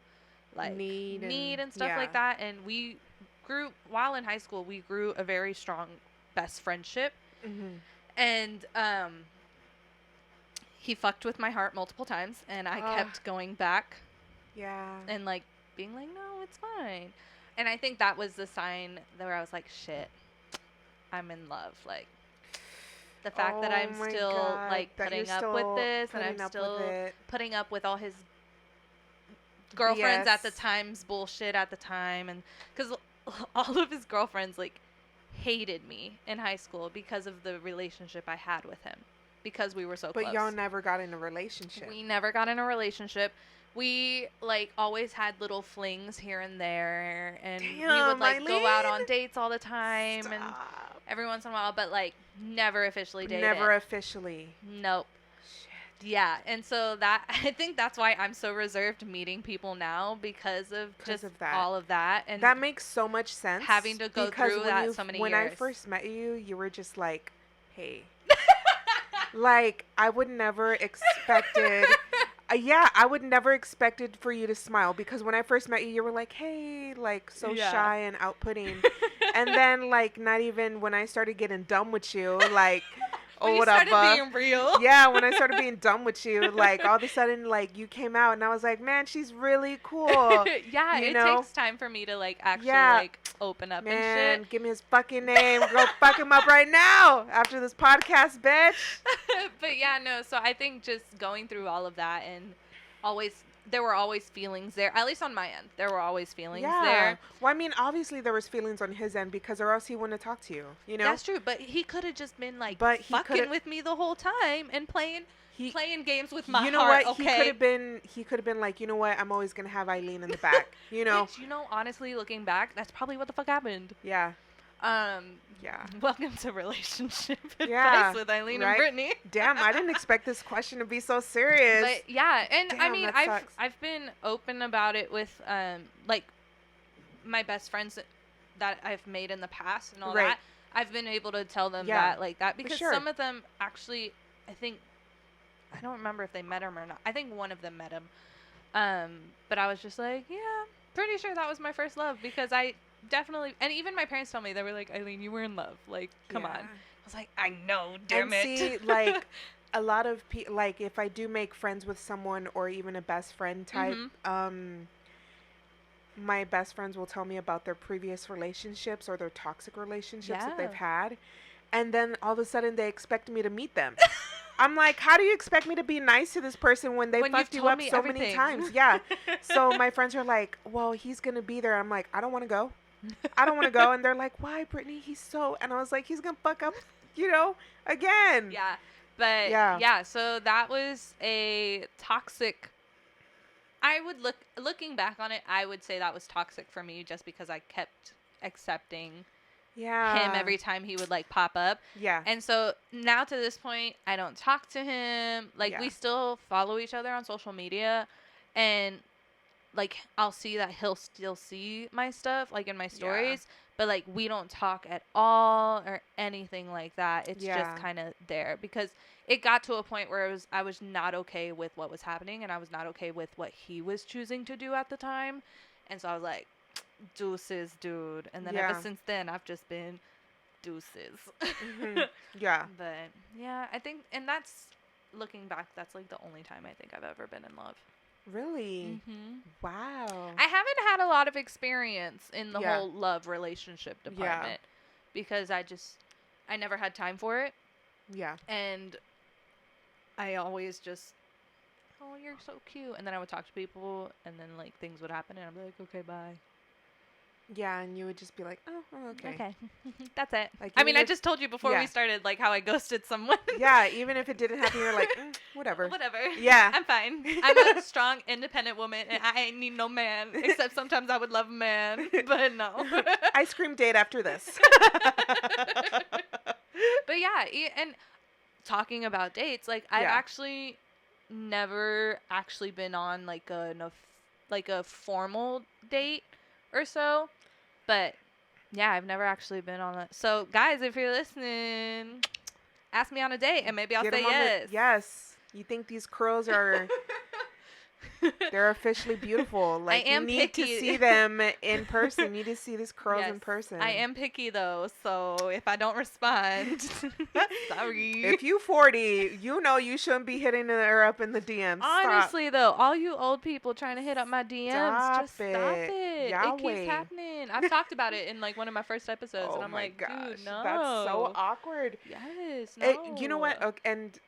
Speaker 2: like, need and stuff like that. And we grew, while in high school, we grew a very strong best friendship.
Speaker 3: Mm-hmm.
Speaker 2: And he fucked with my heart multiple times, and I kept going back.
Speaker 3: Yeah.
Speaker 2: And like being like, no, it's fine. And I think that was the sign where I was like, shit, I'm in love. Like, the fact that I'm still like putting up with this, and I'm still putting up with all his girlfriends at the time's bullshit at the time, and because all of his girlfriends like hated me in high school because of the relationship I had with him, because we were so close.
Speaker 3: But y'all never got in a relationship.
Speaker 2: We never got in a relationship. We, like, always had little flings here and there, and we would, like,
Speaker 3: Eileen?
Speaker 2: go out on dates all the time,
Speaker 3: Stop.
Speaker 2: and every once in a while, but, like, never officially dated.
Speaker 3: Never officially.
Speaker 2: Nope.
Speaker 3: Shit.
Speaker 2: Yeah, and so that, I think that's why I'm so reserved meeting people now, because of all of that. And
Speaker 3: that makes so much sense.
Speaker 2: Having to go through that so many years.
Speaker 3: When I first met you, you were just like, hey. Like, I would never expected... I would never expected for you to smile, because when I first met you, you were like, hey, like, so shy and outputting. And then, like, not even when I started getting dumb with you, like,
Speaker 2: when whatever. You started being real.
Speaker 3: Yeah, when I started being dumb with you, like, all of a sudden, like, you came out, and I was like, man, she's really cool.
Speaker 2: Yeah, it takes time for me to, like, actually, like, open up and shit.
Speaker 3: Give me his fucking name. Go fuck him up right now after this podcast, bitch.
Speaker 2: But yeah, no, so I think just going through all of that, and there were always feelings there, at least on my end. There were always feelings there.
Speaker 3: Well, I mean, obviously there was feelings on his end, because or else he wouldn't have talked to you, you know?
Speaker 2: That's true, but he could have just been like fucking with me the whole time and playing games with my heart.
Speaker 3: You know what?
Speaker 2: Okay?
Speaker 3: He could have been like, you know what? I'm always going to have Eileen in the back, you know?
Speaker 2: Which, you know, honestly, looking back, that's probably what the fuck happened.
Speaker 3: Yeah.
Speaker 2: Yeah. Welcome to relationship advice with Eileen and Brittany.
Speaker 3: Damn, I didn't expect this question to be so serious.
Speaker 2: But yeah, and
Speaker 3: damn,
Speaker 2: I mean, I've been open about it with like my best friends that I've made in the past and all that. I've been able to tell them that like that, because some of them actually, I don't remember if they met him or not. I think one of them met him. But I was just like, yeah, pretty sure that was my first love, because I definitely, and even my parents told me, they were like, Eileen, you were in love. Like, come on. I was like, I know, damn it.
Speaker 3: See, like, a lot of people, like, if I do make friends with someone, or even a best friend type, my best friends will tell me about their previous relationships or their toxic relationships that they've had. And then all of a sudden they expect me to meet them. I'm like, how do you expect me to be nice to this person when they fucked you up so many times? Yeah. So my friends are like, well, he's going to be there. I'm like, I don't want to go. I don't want to go. And they're like, why, Brittany? He's so... And I was like, he's going to fuck up, you know, again.
Speaker 2: Yeah. But, yeah, so that was a toxic... Looking back on it, I would say that was toxic for me, just because I kept accepting him every time he would, like, pop up.
Speaker 3: Yeah.
Speaker 2: And so now to this point, I don't talk to him. Like, we still follow each other on social media, and... like, I'll see that he'll still see my stuff, like, in my stories, but, like, we don't talk at all or anything like that. It's just kind of there, because it got to a point where I was not okay with what was happening, and I was not okay with what he was choosing to do at the time. And so I was like, deuces, dude. And then ever since then, I've just been deuces.
Speaker 3: Yeah.
Speaker 2: But, yeah, I think, and that's, looking back, that's like the only time I think I've ever been in love.
Speaker 3: Really?
Speaker 2: Mm-hmm.
Speaker 3: Wow.
Speaker 2: I haven't had a lot of experience in the
Speaker 3: Yeah.
Speaker 2: whole love relationship department because I never had time for it.
Speaker 3: Yeah.
Speaker 2: And I always just, oh, you're so cute. And then I would talk to people and then like things would happen and I'd be like, okay, bye.
Speaker 3: Yeah, and you would just be like, oh, okay.
Speaker 2: Okay. That's it.
Speaker 3: Like,
Speaker 2: I mean,
Speaker 3: even
Speaker 2: I
Speaker 3: if-
Speaker 2: just told you before we started like how I ghosted someone.
Speaker 3: Yeah, even if it didn't happen, you're like, whatever.
Speaker 2: Whatever.
Speaker 3: Yeah.
Speaker 2: I'm fine. I'm a strong, independent woman and I ain't need no man. Except sometimes I would love a man. But no.
Speaker 3: Ice cream date after this.
Speaker 2: But yeah, and talking about dates, like I've
Speaker 3: Yeah.
Speaker 2: actually never actually been on like a formal date or so. But yeah, I've never actually been on that. So guys, if you're listening, ask me on a date and maybe I'll
Speaker 3: Get
Speaker 2: say
Speaker 3: 'em on
Speaker 2: yes.
Speaker 3: Yes. You think these curls are they're officially beautiful. Like,
Speaker 2: am
Speaker 3: you need
Speaker 2: picky.
Speaker 3: to see them in person. You need to see these curls in
Speaker 2: Yes,
Speaker 3: person.
Speaker 2: I am picky though, so if I don't respond, sorry.
Speaker 3: If you 40, you know you shouldn't be hitting her up in the DMs.
Speaker 2: Honestly though, all you old people trying to hit up my DMs, just stop
Speaker 3: it.
Speaker 2: it. It
Speaker 3: Yahweh.
Speaker 2: keeps happening. I've talked about it in like one of my first episodes,
Speaker 3: Oh
Speaker 2: and I'm
Speaker 3: my
Speaker 2: like,
Speaker 3: gosh,
Speaker 2: dude, no.
Speaker 3: that's so awkward.
Speaker 2: Yes, no.
Speaker 3: You know what? Okay, and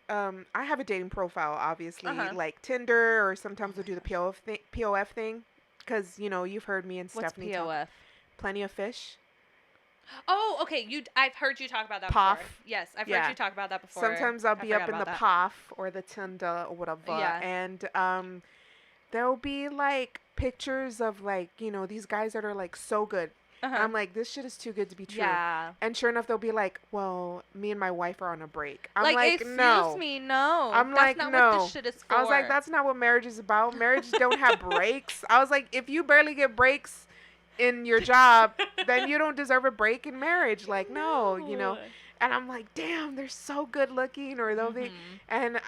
Speaker 3: I have a dating profile, obviously,
Speaker 2: Uh-huh.
Speaker 3: like Tinder, or sometimes we'll do the POF thing, because you've heard me and
Speaker 2: What's
Speaker 3: Stephanie
Speaker 2: POF?
Speaker 3: talk. Plenty of fish.
Speaker 2: Oh, okay. I've heard you talk about that
Speaker 3: POF.
Speaker 2: before. Yes, I've
Speaker 3: Yeah.
Speaker 2: heard you talk about that before.
Speaker 3: Sometimes I'll
Speaker 2: I
Speaker 3: be up
Speaker 2: forgot
Speaker 3: in the
Speaker 2: about that.
Speaker 3: POF or the Tinder or whatever,
Speaker 2: Yeah.
Speaker 3: and there'll be like pictures of like these guys that are like so good.
Speaker 2: Uh-huh.
Speaker 3: I'm like, this shit is too good to be true.
Speaker 2: Yeah.
Speaker 3: And sure enough, they'll be like, well, me and my wife are on a break. I'm
Speaker 2: like
Speaker 3: like,
Speaker 2: excuse
Speaker 3: no.
Speaker 2: me, no.
Speaker 3: I'm
Speaker 2: That's
Speaker 3: like,
Speaker 2: not
Speaker 3: no.
Speaker 2: what this shit is for.
Speaker 3: I was like, that's not what marriage is about. Marriage don't have breaks. I was like, if you barely get breaks in your job, then you don't deserve a break in marriage. Like, no. And I'm like, damn, they're so good looking, or they'll be. And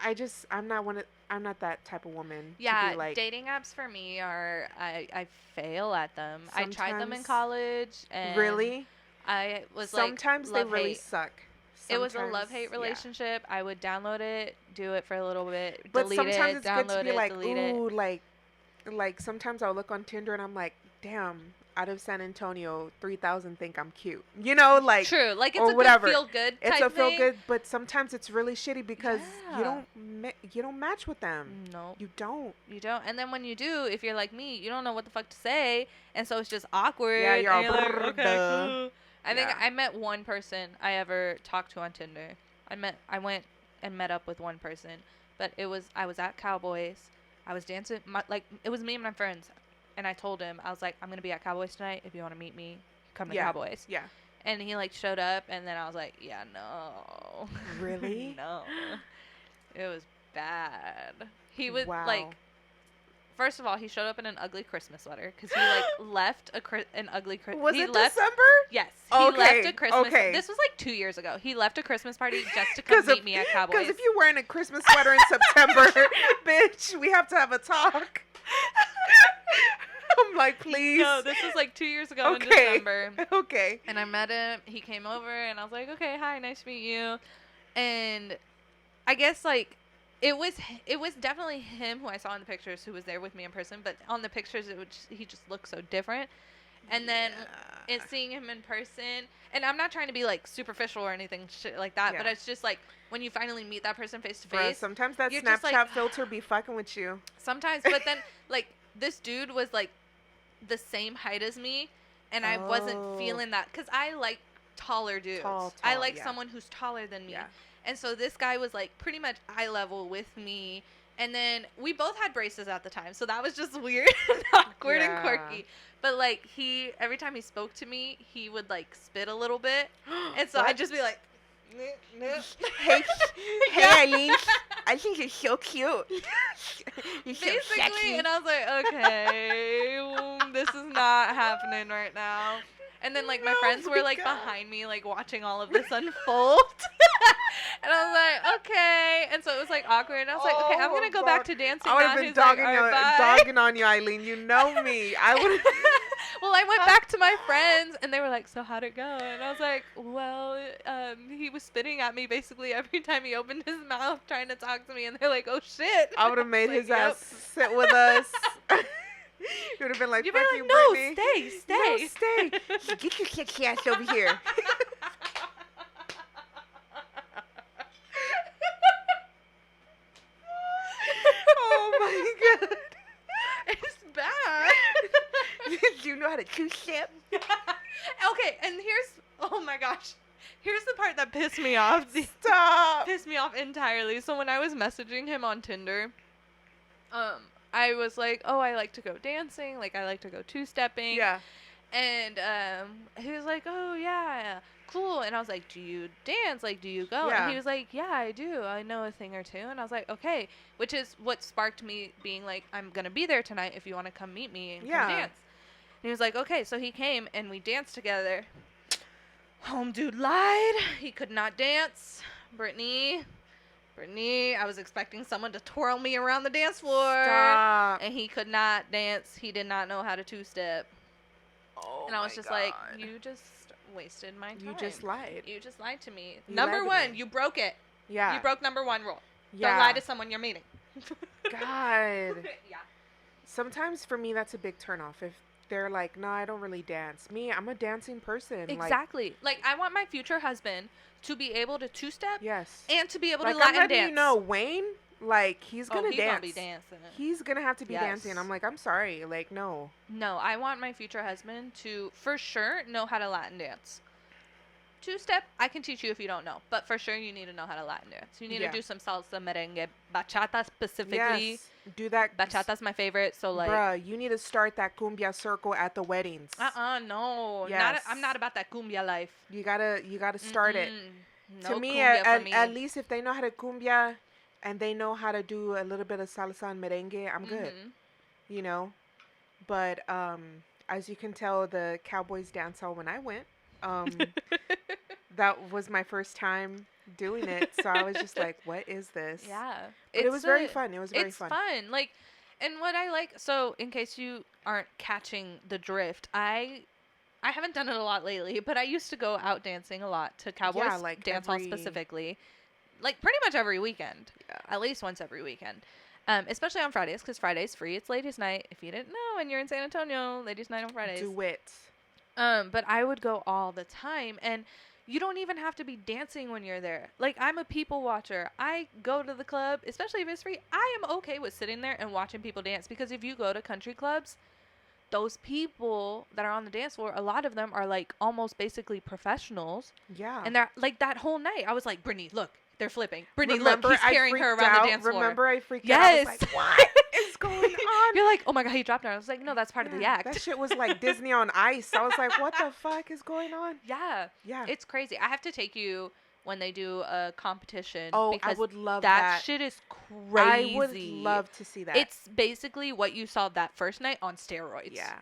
Speaker 3: I'm not that type of woman.
Speaker 2: Yeah,
Speaker 3: to be like,
Speaker 2: dating apps for me are I fail at them. I tried them in
Speaker 3: Sometimes-
Speaker 2: college and
Speaker 3: really.
Speaker 2: I was
Speaker 3: Sometimes
Speaker 2: like
Speaker 3: they really
Speaker 2: love-hate.
Speaker 3: suck.
Speaker 2: It was a
Speaker 3: Sometimes-
Speaker 2: love-hate
Speaker 3: yeah.
Speaker 2: relationship. I would download it, do it for a little bit,
Speaker 3: But
Speaker 2: delete
Speaker 3: sometimes
Speaker 2: it,
Speaker 3: it's
Speaker 2: download
Speaker 3: good to be
Speaker 2: it,
Speaker 3: like,
Speaker 2: delete it.
Speaker 3: ooh, like sometimes I'll look on Tinder and I'm like, damn, out of San Antonio, 3,000 think I'm cute. Like
Speaker 2: True, like it's
Speaker 3: or
Speaker 2: a
Speaker 3: whatever.
Speaker 2: good feel-good
Speaker 3: it's
Speaker 2: type
Speaker 3: a feel
Speaker 2: thing.
Speaker 3: good, but sometimes it's really shitty because
Speaker 2: Yeah.
Speaker 3: you don't match with them.
Speaker 2: No,
Speaker 3: You don't.
Speaker 2: you don't. And then when you do, if you're like me, you don't know what the fuck to say, and so it's just awkward.
Speaker 3: Yeah, you're
Speaker 2: and
Speaker 3: all
Speaker 2: like,
Speaker 3: brrr,
Speaker 2: okay,
Speaker 3: duh.
Speaker 2: cool. I think
Speaker 3: Yeah.
Speaker 2: I met one person I ever talked to on Tinder. I went and met up with one person, but I was at Cowboys. I was dancing, it was me and my friends, and I told him, I was like, I'm gonna be at Cowboys tonight. If you want to meet me, come to
Speaker 3: Yeah.
Speaker 2: Cowboys.
Speaker 3: Yeah.
Speaker 2: And he like showed up, and then I was like, yeah, no.
Speaker 3: Really?
Speaker 2: No. It was bad. He was
Speaker 3: Wow.
Speaker 2: like, first of all, he showed up in an ugly Christmas sweater because he like left an ugly Christmas.
Speaker 3: Was
Speaker 2: he
Speaker 3: it
Speaker 2: left,
Speaker 3: December?
Speaker 2: Yes. He
Speaker 3: Okay,
Speaker 2: left a Christmas.
Speaker 3: okay.
Speaker 2: This was like 2 years ago. He left a Christmas party just to come meet me at Cowboys.
Speaker 3: Because if you're wearing a Christmas sweater in September, bitch, we have to have a talk. I'm like, please.
Speaker 2: No, this was like 2 years ago in
Speaker 3: Okay.
Speaker 2: December.
Speaker 3: Okay.
Speaker 2: And I met him. He came over, and I was like, okay, hi, nice to meet you. And I guess like it was definitely him who I saw in the pictures who was there with me in person. But on the pictures, he just looked so different. And then seeing him in person, and I'm not trying to be like superficial or anything shit like that, but
Speaker 3: Yeah.
Speaker 2: it's just like when you finally meet that person face to
Speaker 3: Bruh,
Speaker 2: face.
Speaker 3: sometimes that
Speaker 2: you're
Speaker 3: Snapchat
Speaker 2: just like,
Speaker 3: filter be fucking with you.
Speaker 2: Sometimes, but then like this dude was like the same height as me, and I wasn't
Speaker 3: Oh.
Speaker 2: feeling that because I like taller dudes.
Speaker 3: Tall,
Speaker 2: I like
Speaker 3: yeah.
Speaker 2: someone who's taller than me.
Speaker 3: Yeah.
Speaker 2: And so this guy was like pretty much eye level with me. And then we both had braces at the time. So that was just weird and awkward and
Speaker 3: Yeah.
Speaker 2: quirky. But like every time he spoke to me, he would like spit a little bit. And so
Speaker 3: What?
Speaker 2: I'd just be like,
Speaker 3: Hey,
Speaker 2: Yeah.
Speaker 3: Eileen, I think you're so cute. You're so
Speaker 2: basically.
Speaker 3: sexy.
Speaker 2: And I was like, okay, this is not happening right now. And then like my
Speaker 3: Oh
Speaker 2: friends
Speaker 3: my
Speaker 2: were like
Speaker 3: God.
Speaker 2: behind me, like watching all of this unfold. And I was like, okay. And so it was like awkward. And I was like, okay, I'm
Speaker 3: Oh,
Speaker 2: gonna go
Speaker 3: God.
Speaker 2: back to dancing
Speaker 3: I would
Speaker 2: now.
Speaker 3: have been
Speaker 2: He's like,
Speaker 3: dogging,
Speaker 2: "All right, bye."
Speaker 3: dogging on you, Eileen. You know me. I would.
Speaker 2: Well, I went back to my friends, and they were like, so how'd it go? And I was like, well, he was spitting at me basically every time he opened his mouth trying to talk to me, and they're like, oh, shit.
Speaker 3: I would have made
Speaker 2: Like,
Speaker 3: his ass sit with us. He would have been like,
Speaker 2: You'd
Speaker 3: fuck
Speaker 2: be
Speaker 3: you,
Speaker 2: like, no,
Speaker 3: Brittany.
Speaker 2: stay.
Speaker 3: No, stay. Get your sexy ass over here. Oh, my God.
Speaker 2: It's bad.
Speaker 3: Do you know how to two-step?
Speaker 2: Okay, and oh my gosh. Here's the part that pissed me off.
Speaker 3: Stop.
Speaker 2: Pissed me off entirely. So when I was messaging him on Tinder, I was like, oh, I like to go dancing. Like, I like to go two-stepping.
Speaker 3: Yeah.
Speaker 2: And he was like, oh, yeah, cool. And I was like, do you dance? Like, do you go?
Speaker 3: Yeah.
Speaker 2: And he was like, yeah, I do. I know a thing or two. And I was like, okay. Which is what sparked me being like, I'm going to be there tonight if you want to come meet me and come dance. And he was like, okay. So he came and we danced together. Home dude lied. He could not dance. Brittany, I was expecting someone to twirl me around the dance floor.
Speaker 3: Stop.
Speaker 2: And he could not dance. He did not know how to two-step.
Speaker 3: Oh,
Speaker 2: and I was just
Speaker 3: God.
Speaker 2: like, you just wasted my time.
Speaker 3: You just lied.
Speaker 2: You just lied to me.
Speaker 3: You
Speaker 2: Number
Speaker 3: lied to
Speaker 2: one,
Speaker 3: me.
Speaker 2: you broke it.
Speaker 3: Yeah.
Speaker 2: You broke number one rule.
Speaker 3: Yeah.
Speaker 2: Don't lie to someone you're meeting.
Speaker 3: God.
Speaker 2: Yeah.
Speaker 3: Sometimes for me, that's a big turnoff. If they're like, no, I don't really dance. Me, I'm a dancing person.
Speaker 2: Exactly. Like, I want my future husband to be able to two-step
Speaker 3: Yes.
Speaker 2: and to be able
Speaker 3: Like,
Speaker 2: to Latin
Speaker 3: I'm letting
Speaker 2: dance.
Speaker 3: you know, Wayne, like, he's going to
Speaker 2: he's
Speaker 3: dance.
Speaker 2: Gonna be dancing.
Speaker 3: He's going to have to be
Speaker 2: Yes.
Speaker 3: dancing. I'm like, I'm sorry. Like, no.
Speaker 2: No, I want my future husband to, for sure, know how to Latin dance. Two-step, I can teach you if you don't know. But for sure, you need to know how to Latin dance. You need to do some salsa, merengue, bachata specifically.
Speaker 3: Yes. Do that.
Speaker 2: Bachata's my favorite, so like...
Speaker 3: Bruh, you need to start that cumbia circle at the weddings.
Speaker 2: No.
Speaker 3: Yes.
Speaker 2: I'm not about that cumbia life.
Speaker 3: You gotta start it.
Speaker 2: No
Speaker 3: To me,
Speaker 2: cumbia for me.
Speaker 3: at least if they know how to cumbia and they know how to do a little bit of salsa and merengue, I'm good. You know? But as you can tell, the Cowboys dance hall when I went, that was my first time doing it. So I was just like, what is this?
Speaker 2: Yeah.
Speaker 3: But it was very fun. It was very fun.
Speaker 2: It's fun. Like, and what I like, so in case you aren't catching the drift, I haven't done it a lot lately, but I used to go out dancing a lot to Cowboys
Speaker 3: like
Speaker 2: dance hall specifically. Like, pretty much every weekend.
Speaker 3: Yeah.
Speaker 2: At least once every weekend. Especially on Fridays, because Friday's free. It's ladies' night. If you didn't know and you're in San Antonio, ladies' night on Fridays.
Speaker 3: Do it.
Speaker 2: But I would go all the time, and you don't even have to be dancing when you're there. Like, I'm a people watcher. I go to the club, especially if it's free. I am okay with sitting there and watching people dance, because if you go to country clubs, those people that are on the dance floor, a lot of them are like almost basically professionals.
Speaker 3: Yeah.
Speaker 2: And they're like, that whole night, I was like, Brittany, look, they're flipping. Brittany,
Speaker 3: Remember,
Speaker 2: look, he's carrying her around the dance floor.
Speaker 3: Remember, I freaked out. I was like, what is going on?
Speaker 2: You're like, oh my God, he dropped her. I was like, no, that's part of the act.
Speaker 3: That shit was like Disney on Ice. I was like, what the fuck is going on?
Speaker 2: Yeah.
Speaker 3: Yeah.
Speaker 2: It's crazy. I have to take you when they do a competition.
Speaker 3: Oh,
Speaker 2: because
Speaker 3: I would love that.
Speaker 2: That shit is crazy.
Speaker 3: I would love to see that.
Speaker 2: It's basically what you saw that first night on steroids.
Speaker 3: Yeah.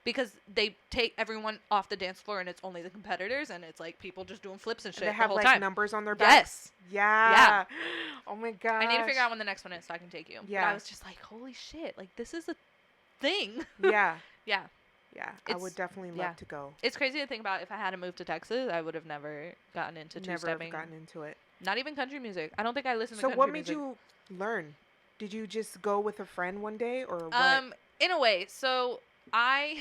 Speaker 2: Because they take everyone off the dance floor and it's only the competitors, and it's like people just doing flips and shit.
Speaker 3: They have
Speaker 2: the whole
Speaker 3: like
Speaker 2: time.
Speaker 3: numbers on their back.
Speaker 2: Yes.
Speaker 3: Yeah. Oh my God.
Speaker 2: I need to figure out when the next one is so I can take you.
Speaker 3: Yeah.
Speaker 2: But I was just like, holy shit. Like, this is a thing.
Speaker 3: Yeah.
Speaker 2: Yeah.
Speaker 3: Yeah. I would definitely love to go.
Speaker 2: It's crazy to think about. If I had to move to Texas, I would have never gotten into two-stepping.
Speaker 3: Never gotten into it.
Speaker 2: Not even country music. I don't think I listen to country music.
Speaker 3: So what made you learn? Did you just go with a friend one day, or what?
Speaker 2: In a way. So I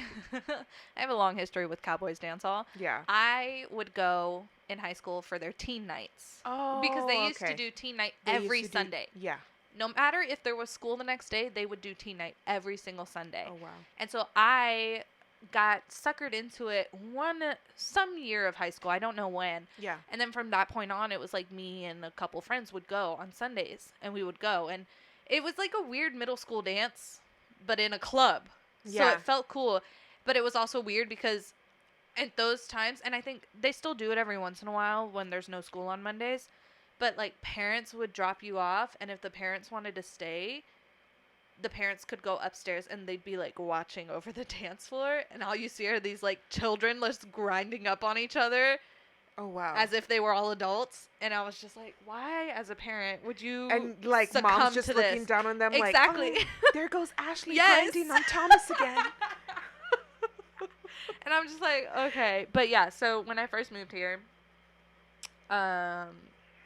Speaker 2: have a long history with Cowboys Dance Hall.
Speaker 3: Yeah.
Speaker 2: I would go in high school for their teen nights.
Speaker 3: Oh,
Speaker 2: because they used to do teen night every Sunday.
Speaker 3: Yeah.
Speaker 2: No matter if there was school the next day, they would do teen night every single Sunday.
Speaker 3: Oh, wow.
Speaker 2: And so I got suckered into it some year of high school. I don't know when.
Speaker 3: Yeah.
Speaker 2: And then from that point on, it was like me and a couple friends would go on Sundays, and we would go. And it was like a weird middle school dance, but in a club.
Speaker 3: Yeah.
Speaker 2: So it felt cool. But it was also weird because at those times, and I think they still do it every once in a while when there's no school on Mondays, but like parents would drop you off, and if the parents wanted to stay, the parents could go upstairs and they'd be like watching over the dance floor, and all you see are these like children just grinding up on each other.
Speaker 3: Oh, wow.
Speaker 2: As if they were all adults. And I was just like, why, as a parent, would you
Speaker 3: and like
Speaker 2: succumb
Speaker 3: mom's just
Speaker 2: to
Speaker 3: looking
Speaker 2: this?
Speaker 3: down on them
Speaker 2: Exactly.
Speaker 3: like, oh, there goes Ashley
Speaker 2: Yes.
Speaker 3: grinding on Thomas again.
Speaker 2: And I'm just like, okay. But yeah, so when I first moved here,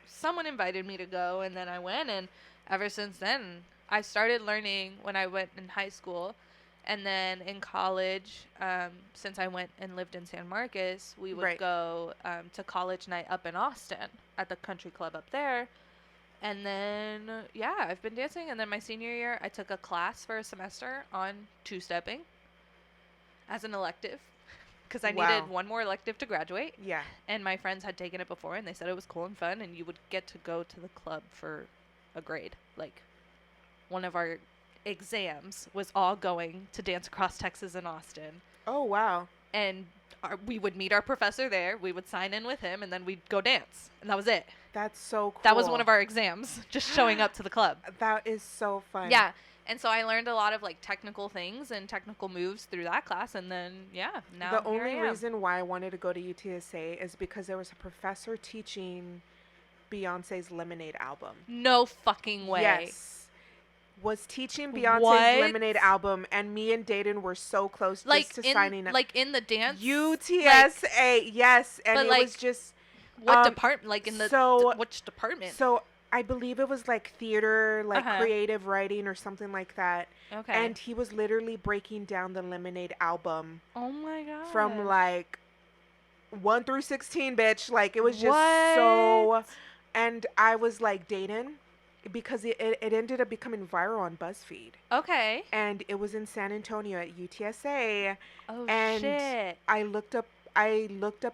Speaker 2: someone invited me to go, and then I went, and ever since then, I started learning when I went in high school. And then in college, since I went and lived in San Marcos, we would go to college night up in Austin at the country club up there. And then, yeah, I've been dancing. And then my senior year, I took a class for a semester on two-stepping as an elective because I needed one more elective to graduate.
Speaker 3: Yeah.
Speaker 2: And my friends had taken it before, and they said it was cool and fun, and you would get to go to the club for a grade. Like, one of our exams was all going to Dance Across Texas in Austin.
Speaker 3: Oh, wow.
Speaker 2: And we would meet our professor there. We would sign in with him, and then we'd go dance. And that was it.
Speaker 3: That's so cool.
Speaker 2: That was one of our exams, just showing up to the club.
Speaker 3: That is so fun.
Speaker 2: Yeah. And so I learned a lot of, like, technical things and technical moves through that class. And then, yeah, now
Speaker 3: the only reason why I wanted to go to UTSA is because there was a professor teaching Beyonce's Lemonade album.
Speaker 2: No fucking way.
Speaker 3: Yes. Was teaching Beyonce's Lemonade album, and me and Dayton were so close just to signing up.
Speaker 2: Like, in the dance?
Speaker 3: UTSA, yes. And it was just...
Speaker 2: What department? Like, in the... which department?
Speaker 3: So, I believe it was, like, theater, like, creative writing or something like that.
Speaker 2: Okay.
Speaker 3: And he was literally breaking down the Lemonade album.
Speaker 2: Oh, my God.
Speaker 3: From, like, 1 through 16, bitch. Like, it was just so... And I was like, Dayton... Because it ended up becoming viral on BuzzFeed.
Speaker 2: Okay.
Speaker 3: And it was in San Antonio at UTSA.
Speaker 2: Oh,
Speaker 3: and
Speaker 2: shit.
Speaker 3: I looked up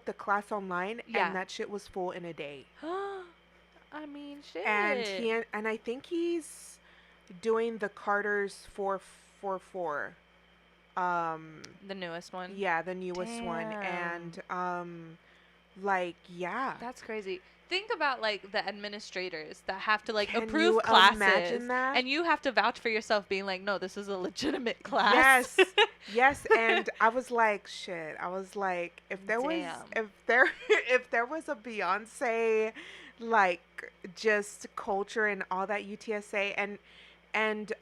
Speaker 3: the class online, and that shit was full in a day.
Speaker 2: I mean, shit.
Speaker 3: And I think he's doing the Carter's 444.
Speaker 2: The newest one.
Speaker 3: Yeah, the newest one. And like, yeah.
Speaker 2: That's crazy. Think about, like, the administrators that have to, like,
Speaker 3: Can
Speaker 2: approve
Speaker 3: you
Speaker 2: classes.
Speaker 3: Imagine that?
Speaker 2: And you have to vouch for yourself being like, no, this is a legitimate class.
Speaker 3: Yes. Yes. And I was like, shit. I was like, if there was a Beyonce, like, just culture and all that UTSA, and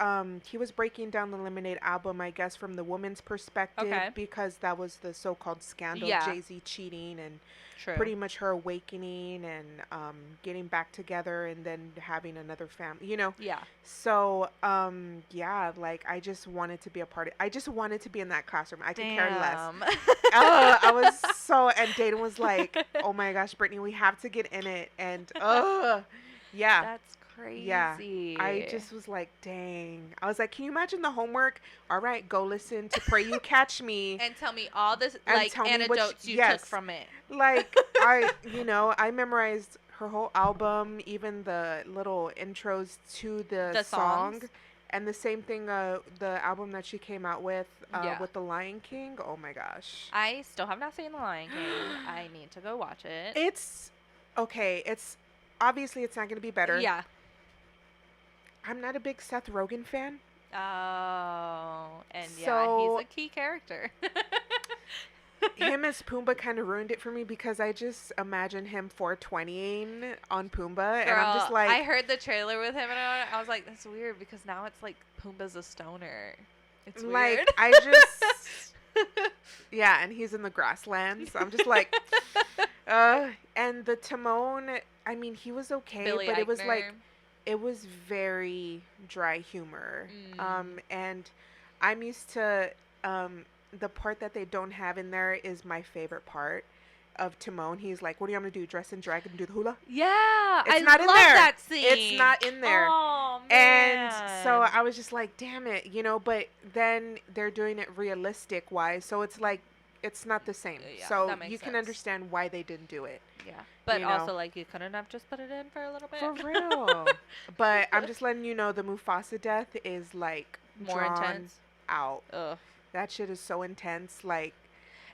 Speaker 3: he was breaking down the Lemonade album, I guess, from the woman's perspective, because that was the so-called scandal, Jay-Z cheating and pretty much her awakening and getting back together and then having another family, you know?
Speaker 2: Yeah.
Speaker 3: So, yeah, like, I just wanted to be a part of it. I just wanted to be in that classroom. I could care less. I was so, and Dayton was like, oh my gosh, Brittany, we have to get in it. And, yeah.
Speaker 2: That's crazy.
Speaker 3: Yeah. I just was like, dang. I was like, can you imagine the homework? All right, go listen to Pray You Catch Me.
Speaker 2: And tell me all this, like, anecdotes you took from it.
Speaker 3: Like, I memorized her whole album, even the little intros to the song.
Speaker 2: Songs.
Speaker 3: And the same thing, the album that she came out with The Lion King. Oh my gosh.
Speaker 2: I still have not seen The Lion King. I need to go watch it.
Speaker 3: It's okay. Obviously it's not going to be better.
Speaker 2: Yeah.
Speaker 3: I'm not a big Seth Rogen fan.
Speaker 2: Oh, and
Speaker 3: so,
Speaker 2: he's a key character.
Speaker 3: Him as Pumbaa kind of ruined it for me because I just imagine him 420ing on Pumbaa. Girl, and I'm just like...
Speaker 2: I heard the trailer with him and I was like, that's weird because now it's like Pumbaa's a stoner. It's weird.
Speaker 3: Like, I just... yeah, and he's in the grasslands. So I'm just like... and the Timon, I mean, he was okay,
Speaker 2: Billy
Speaker 3: but
Speaker 2: Eichner.
Speaker 3: It was like... It was very dry humor. And I'm used to... the part that they don't have in there is my favorite part of Timon. He's like, what do you want me to do? Dress in drag and do the hula?
Speaker 2: Yeah.
Speaker 3: It's not in there.
Speaker 2: That scene.
Speaker 3: It's not in there.
Speaker 2: Oh, man.
Speaker 3: And so I was just like, damn it, but then they're doing it realistic wise. So it's like, it's not the same.
Speaker 2: Yeah,
Speaker 3: so you can understand why they didn't do it.
Speaker 2: Yeah. But also, like, you couldn't have just put it in for a little bit.
Speaker 3: For real. But I'm just letting you know the Mufasa death is, like,
Speaker 2: more intense
Speaker 3: out.
Speaker 2: Ugh.
Speaker 3: That shit is so intense. Like,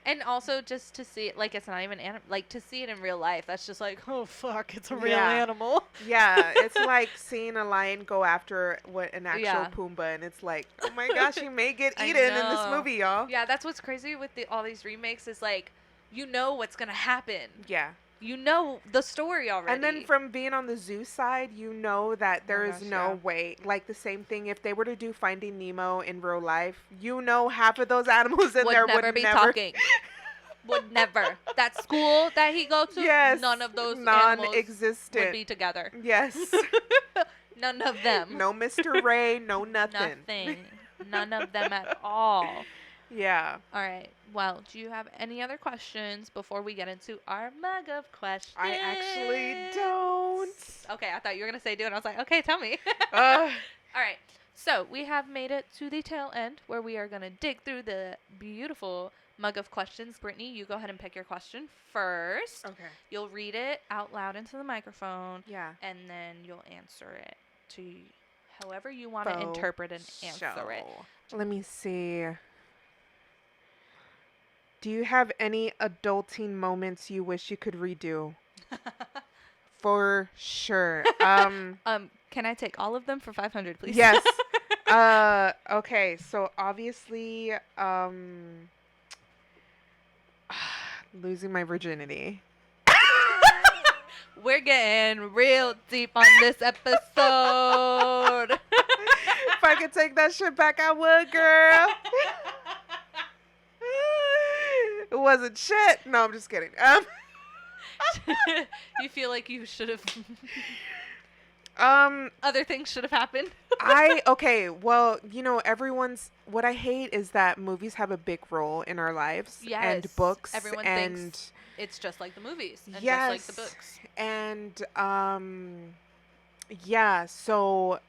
Speaker 2: and also just to see it, like, it's not even like to see it in real life. That's just like, oh fuck, it's a real animal.
Speaker 3: Yeah, it's like seeing a lion go after an actual Pumbaa, and it's like, oh my gosh, he may get eaten in this movie, y'all.
Speaker 2: Yeah, that's what's crazy with all these remakes is like, you know what's gonna happen.
Speaker 3: Yeah.
Speaker 2: You know the story already.
Speaker 3: And then from being on the zoo side, you know that there is no way. Like the same thing, if they were to do Finding Nemo in real life, half of those animals in there would never
Speaker 2: be talking. would never. That school that he go to,
Speaker 3: Yes.
Speaker 2: none of those animals
Speaker 3: Non-existent.
Speaker 2: would be together.
Speaker 3: Yes.
Speaker 2: None of them.
Speaker 3: No Mr. Ray, no nothing.
Speaker 2: Nothing. None of them at all.
Speaker 3: Yeah.
Speaker 2: All right. Well, do you have any other questions before we get into our mug of questions?
Speaker 3: I actually don't.
Speaker 2: Okay, I thought you were going to say do, and I was like, okay, tell me.
Speaker 3: Uh,
Speaker 2: All right. So we have made it to the tail end where we are going to dig through the beautiful mug of questions. Brittany, you go ahead and pick your question first.
Speaker 3: okay.
Speaker 2: You'll read it out loud into the microphone,
Speaker 3: Yeah.
Speaker 2: and then you'll answer it to however you want to interpret and answer it.
Speaker 3: Let me see. Do you have any adulting moments you wish you could redo? For sure.
Speaker 2: Can I take all of them for 500, please?
Speaker 3: Yes. Okay, so obviously, losing my virginity.
Speaker 2: We're getting real deep on this episode.
Speaker 3: If I could take that shit back, I would, girl. It wasn't shit. No, I'm just kidding.
Speaker 2: You feel like you should have...
Speaker 3: Um,
Speaker 2: other things should have happened.
Speaker 3: Okay, well, everyone's, what I hate is that movies have a big role in our lives.
Speaker 2: Yes.
Speaker 3: And books.
Speaker 2: Everyone
Speaker 3: and
Speaker 2: thinks it's just like the movies. And
Speaker 3: yes,
Speaker 2: just like the books.
Speaker 3: And, yeah, so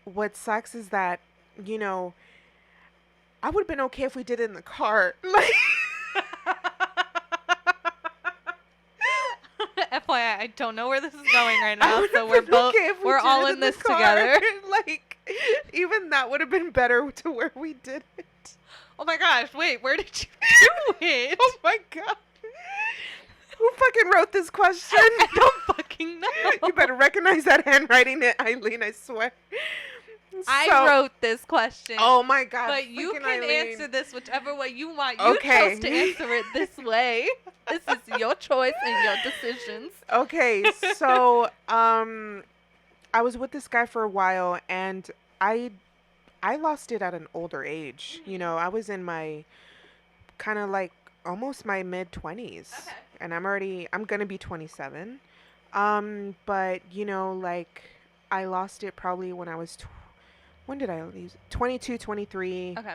Speaker 3: what sucks is that, I would have been okay if we did it in the car. Like...
Speaker 2: FYI, I don't know where this is going right now, so we're all in this together.
Speaker 3: Like, even that would have been better to where we did it.
Speaker 2: Oh my gosh, wait, where did you do it?
Speaker 3: Oh my god. Who fucking wrote this question?
Speaker 2: I don't fucking know.
Speaker 3: You better recognize that handwriting, Eileen, I swear.
Speaker 2: I wrote this question.
Speaker 3: Oh my god.
Speaker 2: But you can
Speaker 3: Eileen.
Speaker 2: answer this whichever way you want.
Speaker 3: Okay.
Speaker 2: You chose to answer it this way. This is your choice and your decisions.
Speaker 3: Okay, so I was with this guy for a while, and I lost it at an older age. I was in my kind of like almost my mid-20s.
Speaker 2: Okay.
Speaker 3: And I'm going to be 27. But like I lost it probably when I was when did I lose? 22, 23.
Speaker 2: Okay.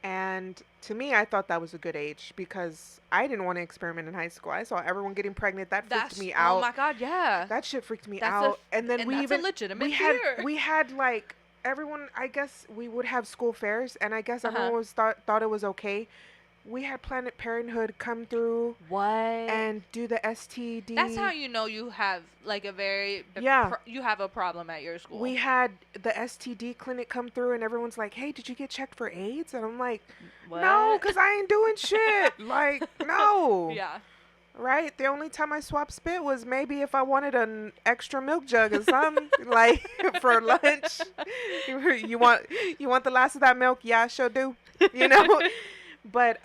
Speaker 3: And to me, I thought that was a good age because I didn't want to experiment in high school. I saw everyone getting pregnant. That freaked me out.
Speaker 2: Oh my god, yeah.
Speaker 3: That shit freaked me out. And then
Speaker 2: that's a legitimate fear.
Speaker 3: We had like everyone. I guess we would have school fairs, and I guess everyone was thought it was okay. We had Planned Parenthood come through.
Speaker 2: What?
Speaker 3: And do the STD.
Speaker 2: That's how you know you have like you have a problem at your school.
Speaker 3: We had the STD clinic come through, and everyone's like, "Hey, did you get checked for AIDS?" And I'm like,
Speaker 2: what?
Speaker 3: "No, because I ain't doing shit." Like, no.
Speaker 2: Yeah.
Speaker 3: Right? The only time I swapped spit was maybe if I wanted an extra milk jug or something, like for lunch. You want the last of that milk? Yeah, I sure do. But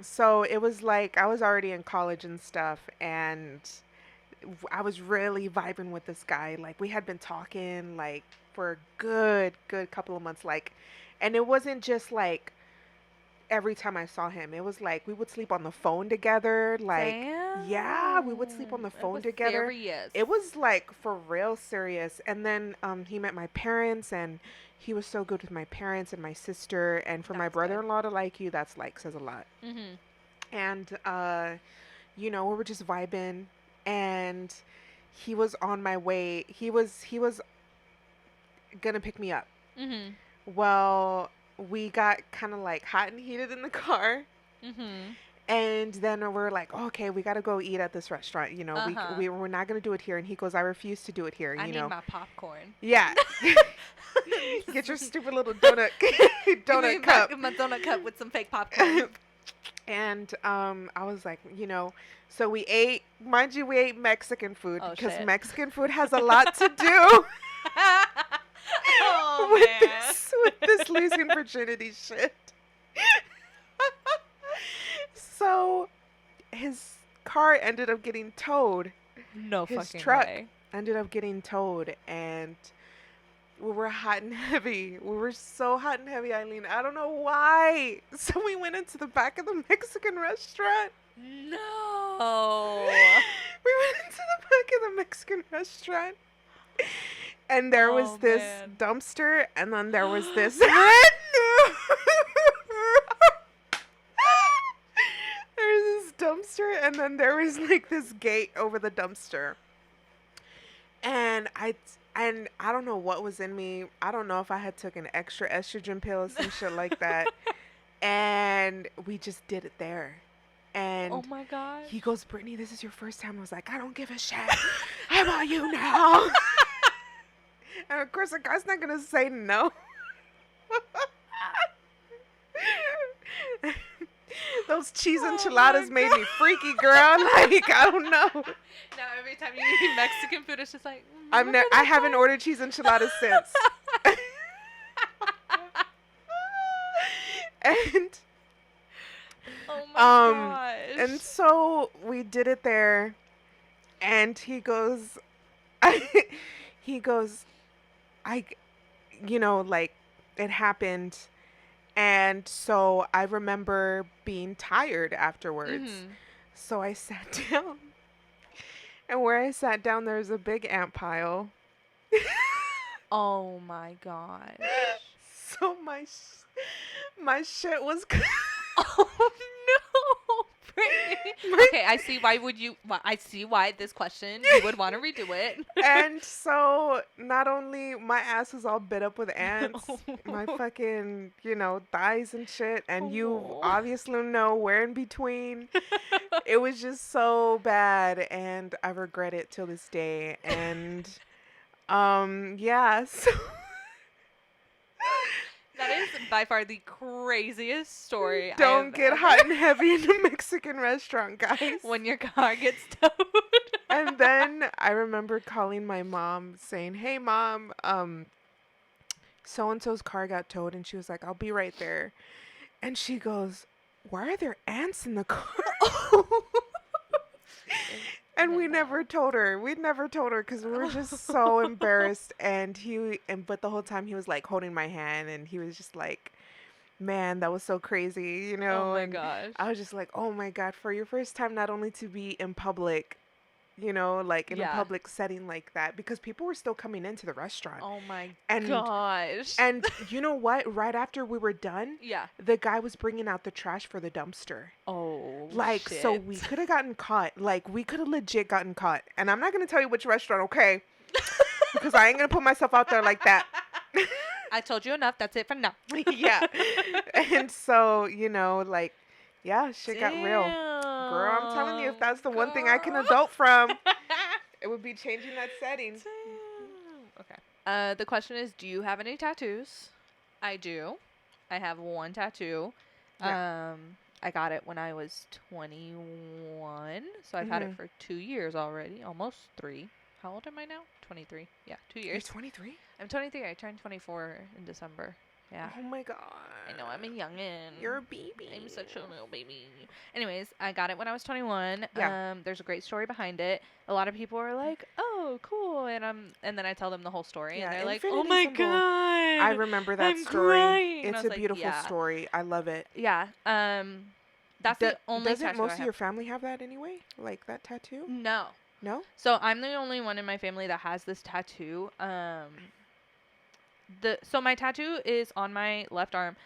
Speaker 3: so it was like I was already in college and stuff, and I was really vibing with this guy. Like we had been talking like for a good couple of months, like, and it wasn't just like every time I saw him. It was like we would sleep on the phone together. Like,
Speaker 2: damn.
Speaker 3: Yeah, we would sleep on the phone together.
Speaker 2: Serious.
Speaker 3: It was like for real serious. And then he met my parents, and he was so good with my parents and my sister. And for my brother-in-law to like you, that's like says a lot.
Speaker 2: Mm-hmm.
Speaker 3: And we were just vibing, and he was on my way. He was gonna pick me up.
Speaker 2: Mm-hmm.
Speaker 3: Well, we got kind of like hot and heated in the car.
Speaker 2: Mm-hmm.
Speaker 3: And then we're like, okay, we got to go eat at this restaurant. We're not going to do it here. And he goes, I refuse to do it here.
Speaker 2: I need my popcorn.
Speaker 3: Yeah. Get your stupid little donut cup.
Speaker 2: My donut cup with some fake popcorn.
Speaker 3: And I was like, so we ate Mexican food because Mexican food has a lot to do with this losing virginity shit. So his car ended up getting towed.
Speaker 2: No
Speaker 3: his
Speaker 2: fucking
Speaker 3: truck
Speaker 2: way.
Speaker 3: ended up getting towed, and we were hot and heavy. We were so hot and heavy, Eileen. I don't know why. So we went into the back of the Mexican restaurant.
Speaker 2: No.
Speaker 3: We went into the back of the Mexican restaurant. And there was this dumpster, and then there was this. There's this dumpster, and then there was like this gate over the dumpster. And I don't know what was in me. I don't know if I had took an extra estrogen pill or some shit like that. And we just did it there. And
Speaker 2: oh my gosh.
Speaker 3: He goes, Brittany, this is your first time. I was like, I don't give a shit. I'm on you now. And of course, the guy's not going to say no. Those cheese enchiladas made me freaky, girl. Like, I don't know.
Speaker 2: Now every time you eat Mexican food, it's just like,
Speaker 3: I haven't ordered cheese enchiladas since. And
Speaker 2: oh my gosh.
Speaker 3: And so we did it there, and he goes, like, it happened. And so I remember being tired afterwards. Mm-hmm. So I sat down. And where I sat down, there's a big ant pile.
Speaker 2: Oh my gosh.
Speaker 3: So my shit was...
Speaker 2: Oh no, Brittany. Okay, I see why this question, you would want to redo it.
Speaker 3: And so not only my ass was all bit up with ants, my fucking, thighs and shit, and you obviously know where in between. It was just so bad, and I regret it till this day. And yeah, so
Speaker 2: that is by far the craziest story.
Speaker 3: Don't get hot and heavy in a Mexican restaurant, guys.
Speaker 2: When your car gets towed.
Speaker 3: And then I remember calling my mom saying, hey, Mom, so-and-so's car got towed. And she was like, I'll be right there. And she goes, why are there ants in the car? And we never told her. We'd never told her because we were just so embarrassed. But the whole time he was like holding my hand, and he was just like, man, that was so crazy,
Speaker 2: Oh my gosh.
Speaker 3: I was just like, oh my God, for your first time, not only to be in public, like in a public setting like that, because people were still coming into the restaurant.
Speaker 2: Oh my gosh.
Speaker 3: And you know what? Right after we were done, the guy was bringing out the trash for the dumpster.
Speaker 2: Oh,
Speaker 3: like,
Speaker 2: shit.
Speaker 3: So we could have gotten caught. Like, we could have legit gotten caught. And I'm not going to tell you which restaurant, okay? Because I ain't going to put myself out there like that.
Speaker 2: I told you enough. That's it for now.
Speaker 3: Yeah. And so, like, yeah, shit got real. Girl, I'm telling you, if that's the one thing I can adult from, it would be changing that setting.
Speaker 2: Okay. The question is, do you have any tattoos? I do. I have one tattoo. Yeah. I got it when I was 21. So I've had it for 2 years already. Almost 3. How old am I now? 23. Yeah, 2 years.
Speaker 3: You're 23?
Speaker 2: I'm 23. I turned 24 in December. Yeah.
Speaker 3: Oh my God.
Speaker 2: I know, I'm a youngin'.
Speaker 3: You're a baby.
Speaker 2: I'm such a little baby. Anyways, I got it when I was 21.
Speaker 3: Yeah.
Speaker 2: There's a great story behind it. A lot of people are like, "Oh, cool," and then I tell them the whole story, and they're like, "Oh my God,
Speaker 3: I remember that story.
Speaker 2: Crying.
Speaker 3: It's a beautiful story. I love it.
Speaker 2: Yeah. That's the only tattoo
Speaker 3: Doesn't most
Speaker 2: I
Speaker 3: of
Speaker 2: have.
Speaker 3: Your family have that anyway? Like that tattoo?
Speaker 2: No.
Speaker 3: No?
Speaker 2: So I'm the only one in my family that has this tattoo. So my tattoo is on my left arm,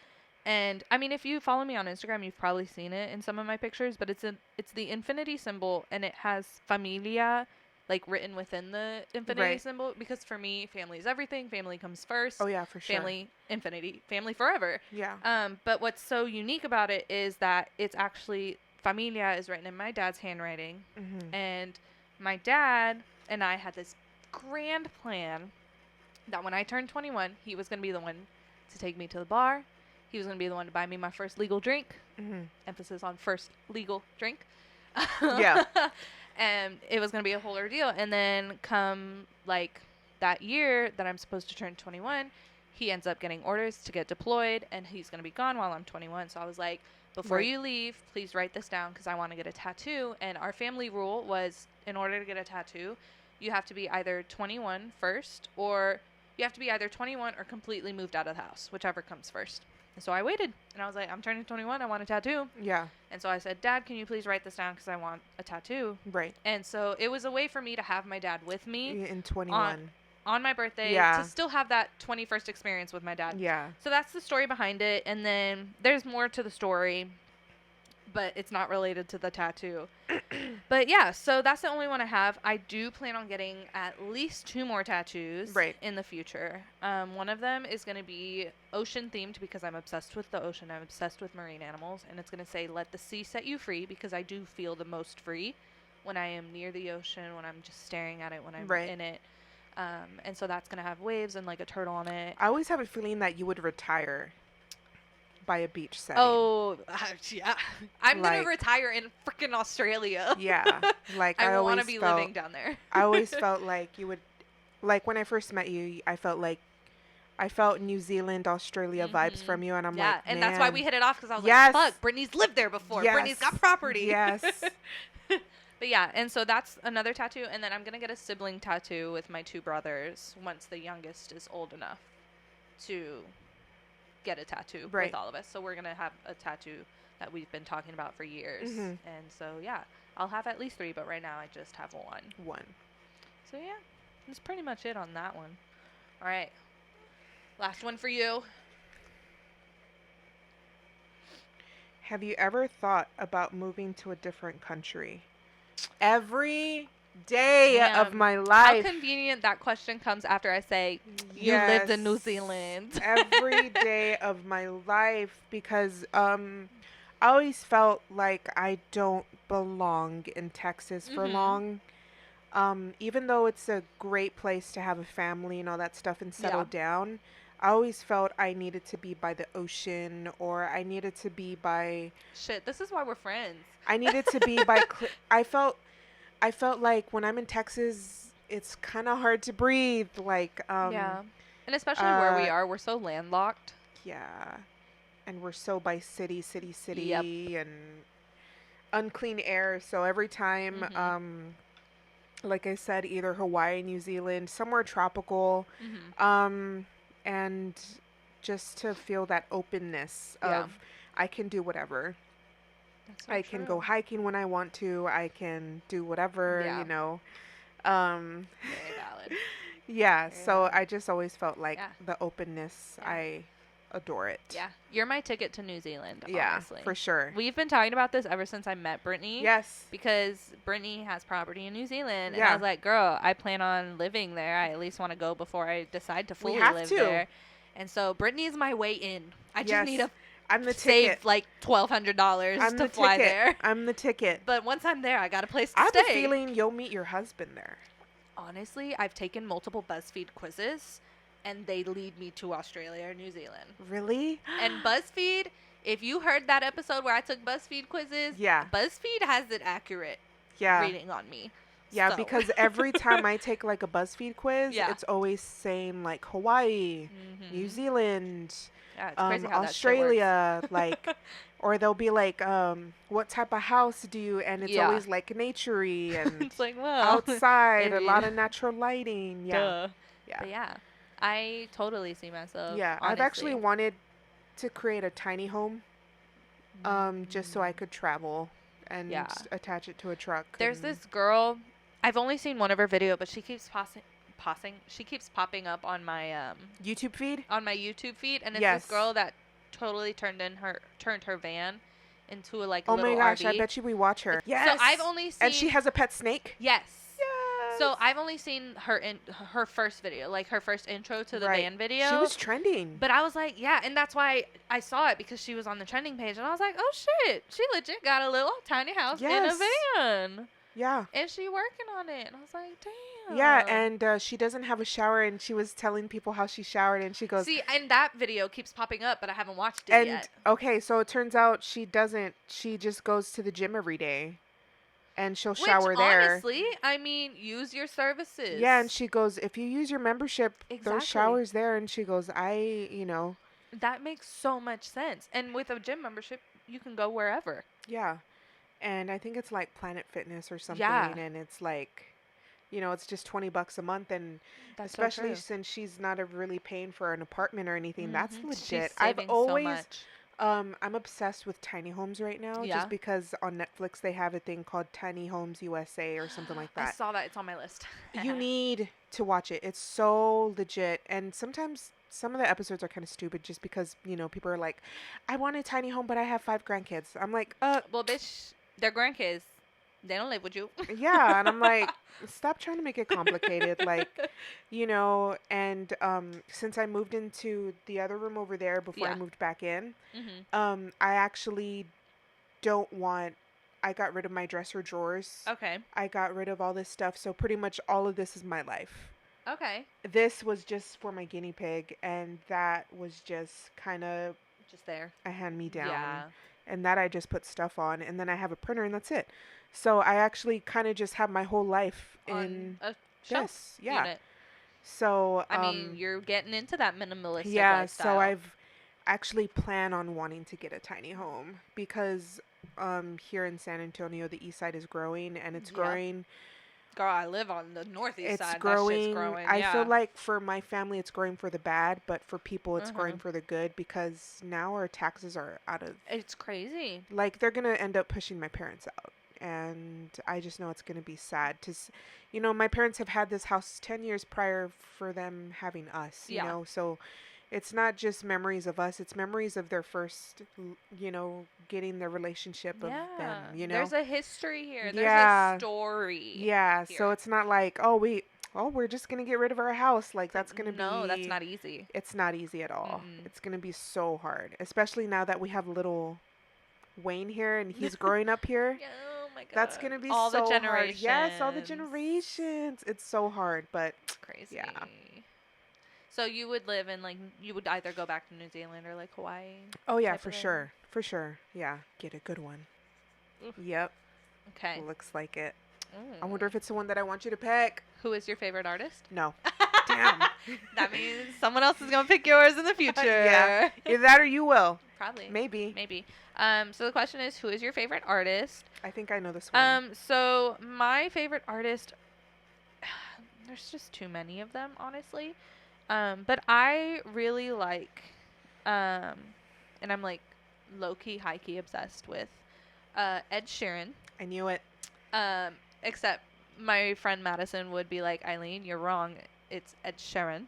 Speaker 2: and I mean, if you follow me on Instagram, you've probably seen it in some of my pictures, but it's the infinity symbol, and it has familia like written within the infinity symbol, because for me, family is everything. Family comes first.
Speaker 3: Oh yeah, for sure.
Speaker 2: Family, infinity, family forever.
Speaker 3: Yeah.
Speaker 2: But what's so unique about it is that it's actually familia is written in my dad's handwriting, and my dad and I had this grand plan that when I turned 21, he was going to be the one to take me to the bar. He was going to be the one to buy me my first legal drink. Emphasis on first legal drink.
Speaker 3: Yeah.
Speaker 2: And it was going to be a whole ordeal. And then come like that year that I'm supposed to turn 21, he ends up getting orders to get deployed, and he's going to be gone while I'm 21. So I was like, before you leave, please write this down because I want to get a tattoo. And our family rule was, in order to get a tattoo, you have to be either 21 first, or you have to be either 21 or completely moved out of the house, whichever comes first. And so I waited, and I was like, I'm turning 21. I want a tattoo.
Speaker 3: Yeah.
Speaker 2: And so I said, Dad, can you please write this down because I want a tattoo.
Speaker 3: Right.
Speaker 2: And so it was a way for me to have my dad with me.
Speaker 3: In 21.
Speaker 2: On my birthday,
Speaker 3: Yeah.
Speaker 2: to still have that 21st experience with my dad.
Speaker 3: Yeah.
Speaker 2: So that's the story behind it. And then there's more to the story, but it's not related to the tattoo. But yeah, so that's the only one I have. I do plan on getting at least 2 more tattoos in the future. One of them is going to be ocean themed because I'm obsessed with the ocean. I'm obsessed with marine animals. And it's going to say, let the sea set you free, because I do feel the most free when I am near the ocean, when I'm just staring at it, when I'm in it. And so that's going to have waves and like a turtle on it.
Speaker 3: I always have a feeling that you would retire by a beach setting.
Speaker 2: Oh, yeah. I'm going to retire in freaking Australia.
Speaker 3: Yeah. Like
Speaker 2: I want to be living down there.
Speaker 3: I always felt like you would, like when I first met you, I felt New Zealand, Australia vibes from you. And I'm like,
Speaker 2: and
Speaker 3: man.
Speaker 2: that's why we hit it off, because I was like, fuck, Brittany's lived there before.
Speaker 3: Yes.
Speaker 2: Brittany's got property.
Speaker 3: Yes.
Speaker 2: But yeah, and so that's another tattoo. And then I'm going to get a sibling tattoo with my 2 brothers once the youngest is old enough to get a tattoo with all of us. So we're going to have a tattoo that we've been talking about for years. And so, yeah, I'll have at least 3, but right now I just have 1. So, yeah, that's pretty much it on that one. All right. Last one for you.
Speaker 3: Have you ever thought about moving to a different country? Every day of my life.
Speaker 2: How convenient that question comes after I say, you lived in New Zealand.
Speaker 3: Every day of my life, because I always felt like I don't belong in Texas for long. Even though it's a great place to have a family and all that stuff and settle down, I always felt I needed to be by the ocean, or I needed to be by...
Speaker 2: Shit, this is why we're friends.
Speaker 3: I needed to be by... I felt like when I'm in Texas, it's kind of hard to breathe. Like,
Speaker 2: yeah. And especially where we are, we're so landlocked.
Speaker 3: Yeah. And we're so by city,
Speaker 2: Yep.
Speaker 3: and unclean air. So every time, like I said, either Hawaii, New Zealand, somewhere tropical, and just to feel that openness of I can do whatever. So I can go hiking when I want to. I can do whatever, you know.
Speaker 2: Very valid.
Speaker 3: Yeah, so I just always felt like the openness, I adore it.
Speaker 2: Yeah, you're my ticket to New Zealand, honestly.
Speaker 3: Yeah, for sure.
Speaker 2: We've been talking about this ever since I met Brittany.
Speaker 3: Yes.
Speaker 2: Because Brittany has property in New Zealand. And I was like, girl, I plan on living there. I at least want to go before I decide to fully live there. And so Brittany's my way in. I just need to save like $1,200 to fly there.
Speaker 3: I'm the ticket.
Speaker 2: But once I'm there, I got a place to stay.
Speaker 3: I have a feeling you'll meet your husband there.
Speaker 2: Honestly, I've taken multiple BuzzFeed quizzes, and they lead me to Australia or New Zealand.
Speaker 3: Really?
Speaker 2: And BuzzFeed, if you heard that episode where I took BuzzFeed quizzes, BuzzFeed has it accurate reading on me.
Speaker 3: Yeah, because every time I take like a BuzzFeed quiz, it's always saying like Hawaii, New Zealand,
Speaker 2: it's crazy how
Speaker 3: Australia, like, or they'll be like, what type of house do you, and it's always like naturey and
Speaker 2: it's like, well,
Speaker 3: outside, a lot of natural lighting. Yeah.
Speaker 2: But yeah, I totally see myself.
Speaker 3: Yeah,
Speaker 2: honestly.
Speaker 3: I've actually wanted to create a tiny home, just so I could travel and attach it to a truck.
Speaker 2: There's this girl, I've only seen one of her video, but she keeps popping up on my
Speaker 3: YouTube feed.
Speaker 2: On my YouTube feed, and it's this girl that totally turned her van into a little
Speaker 3: my gosh,
Speaker 2: RV.
Speaker 3: I bet you we watch her. Yes.
Speaker 2: So I've only seen,
Speaker 3: and she has a pet snake.
Speaker 2: Yes. So I've only seen her first video, like her first intro to the van video.
Speaker 3: She was trending.
Speaker 2: But I was like, yeah, and that's why I saw it, because she was on the trending page, and I was like, oh shit, she legit got a little tiny house in a van.
Speaker 3: Yeah.
Speaker 2: And she working on it. And I was like, damn.
Speaker 3: Yeah, and she doesn't have a shower, and she was telling people how she showered, and she goes...
Speaker 2: See, and that video keeps popping up, but I haven't watched it yet.
Speaker 3: Okay, so it turns out she doesn't. She just goes to the gym every day. And she'll shower there.
Speaker 2: Honestly, I mean, use your services.
Speaker 3: Yeah, and she goes, if you use your membership, there's showers there. And she goes, That
Speaker 2: makes so much sense. And with a gym membership, you can go wherever.
Speaker 3: Yeah. And I think it's like Planet Fitness or something.
Speaker 2: Yeah.
Speaker 3: And it's like, it's just $20 a month, and
Speaker 2: That's so
Speaker 3: especially
Speaker 2: true.
Speaker 3: since she's not really paying for an apartment or anything, that's
Speaker 2: She's
Speaker 3: legit. I've
Speaker 2: saving so
Speaker 3: always
Speaker 2: much.
Speaker 3: I'm obsessed with tiny homes right now,
Speaker 2: Yeah.
Speaker 3: just because on Netflix they have a thing called Tiny Homes USA or something like
Speaker 2: I
Speaker 3: that.
Speaker 2: saw that. It's on my list.
Speaker 3: You need to watch it. It's so legit. And sometimes some of the episodes are kind of stupid just because, people are like, I want a tiny home, but I have 5 grandkids. I'm like,
Speaker 2: Well, bitch, they're grandkids. They don't live with you.
Speaker 3: yeah. And I'm like, stop trying to make it complicated. Like, and since I moved into the other room over there before I
Speaker 2: Yeah.
Speaker 3: moved back in,
Speaker 2: Mm-hmm.
Speaker 3: I actually don't want, I got rid of my dresser drawers.
Speaker 2: Okay.
Speaker 3: I got rid of all this stuff. So pretty much all of this is my life.
Speaker 2: Okay.
Speaker 3: This was just for my guinea pig, and that was just kind of
Speaker 2: Just there.
Speaker 3: a hand me down.
Speaker 2: Yeah.
Speaker 3: And that I just put stuff on, and then I have a printer, and that's it. So I actually kind of just have my whole life
Speaker 2: On
Speaker 3: in
Speaker 2: a shelf
Speaker 3: this. Yeah.
Speaker 2: unit.
Speaker 3: So
Speaker 2: I mean, you're getting into that minimalistic
Speaker 3: yeah.
Speaker 2: lifestyle.
Speaker 3: So I've actually plan on wanting to get a tiny home because here in San Antonio, the east side is growing, and it's
Speaker 2: Yeah.
Speaker 3: growing.
Speaker 2: Girl, I live on the northeast
Speaker 3: It's
Speaker 2: side.
Speaker 3: growing.
Speaker 2: That shit's growing.
Speaker 3: I
Speaker 2: Yeah.
Speaker 3: feel like for my family, it's growing for the bad, but for people, it's
Speaker 2: Mhm.
Speaker 3: growing for the good because now our taxes are out of,
Speaker 2: It's crazy.
Speaker 3: like, they're going to end up pushing my parents out. And I just know it's going to be sad to, my parents have had this house 10 years prior for them having us,
Speaker 2: Yeah.
Speaker 3: so it's not just memories of us, it's memories of their first, getting their relationship of them,
Speaker 2: There's a history here. There's
Speaker 3: Yeah.
Speaker 2: a story.
Speaker 3: Yeah, so
Speaker 2: here.
Speaker 3: it's not like, we're just going to get rid of our house. Like, that's going to be...
Speaker 2: No, that's not easy.
Speaker 3: It's not easy at all.
Speaker 2: Mm-mm.
Speaker 3: It's going to be so hard, especially now that we have little Wayne here and he's growing up here.
Speaker 2: Yeah, oh my god.
Speaker 3: That's going to be
Speaker 2: all
Speaker 3: so
Speaker 2: the
Speaker 3: hard.
Speaker 2: generations.
Speaker 3: Yes, all the generations. It's so hard, but
Speaker 2: It's crazy.
Speaker 3: yeah.
Speaker 2: So you would live in, like, you would either go back to New Zealand or, like, Hawaii?
Speaker 3: Oh, yeah,
Speaker 2: type
Speaker 3: for
Speaker 2: of thing?
Speaker 3: sure. For sure. Yeah, get a good one.
Speaker 2: Oof.
Speaker 3: Yep,
Speaker 2: Okay.
Speaker 3: looks like it.
Speaker 2: Mm.
Speaker 3: I wonder if it's the one that I want you to pick.
Speaker 2: Who is your favorite artist?
Speaker 3: No. Damn.
Speaker 2: That means someone else is going to pick yours in the future.
Speaker 3: Yeah. Either that or you will.
Speaker 2: Probably.
Speaker 3: Maybe.
Speaker 2: So the question is, who is your favorite artist?
Speaker 3: I think I know this one.
Speaker 2: So my favorite artist, there's just too many of them, honestly. But I really like, and I'm like low-key, high-key obsessed with, Ed Sheeran.
Speaker 3: I knew it.
Speaker 2: Except my friend Madison would be like, Eileen, you're wrong. It's Ed Sheeran.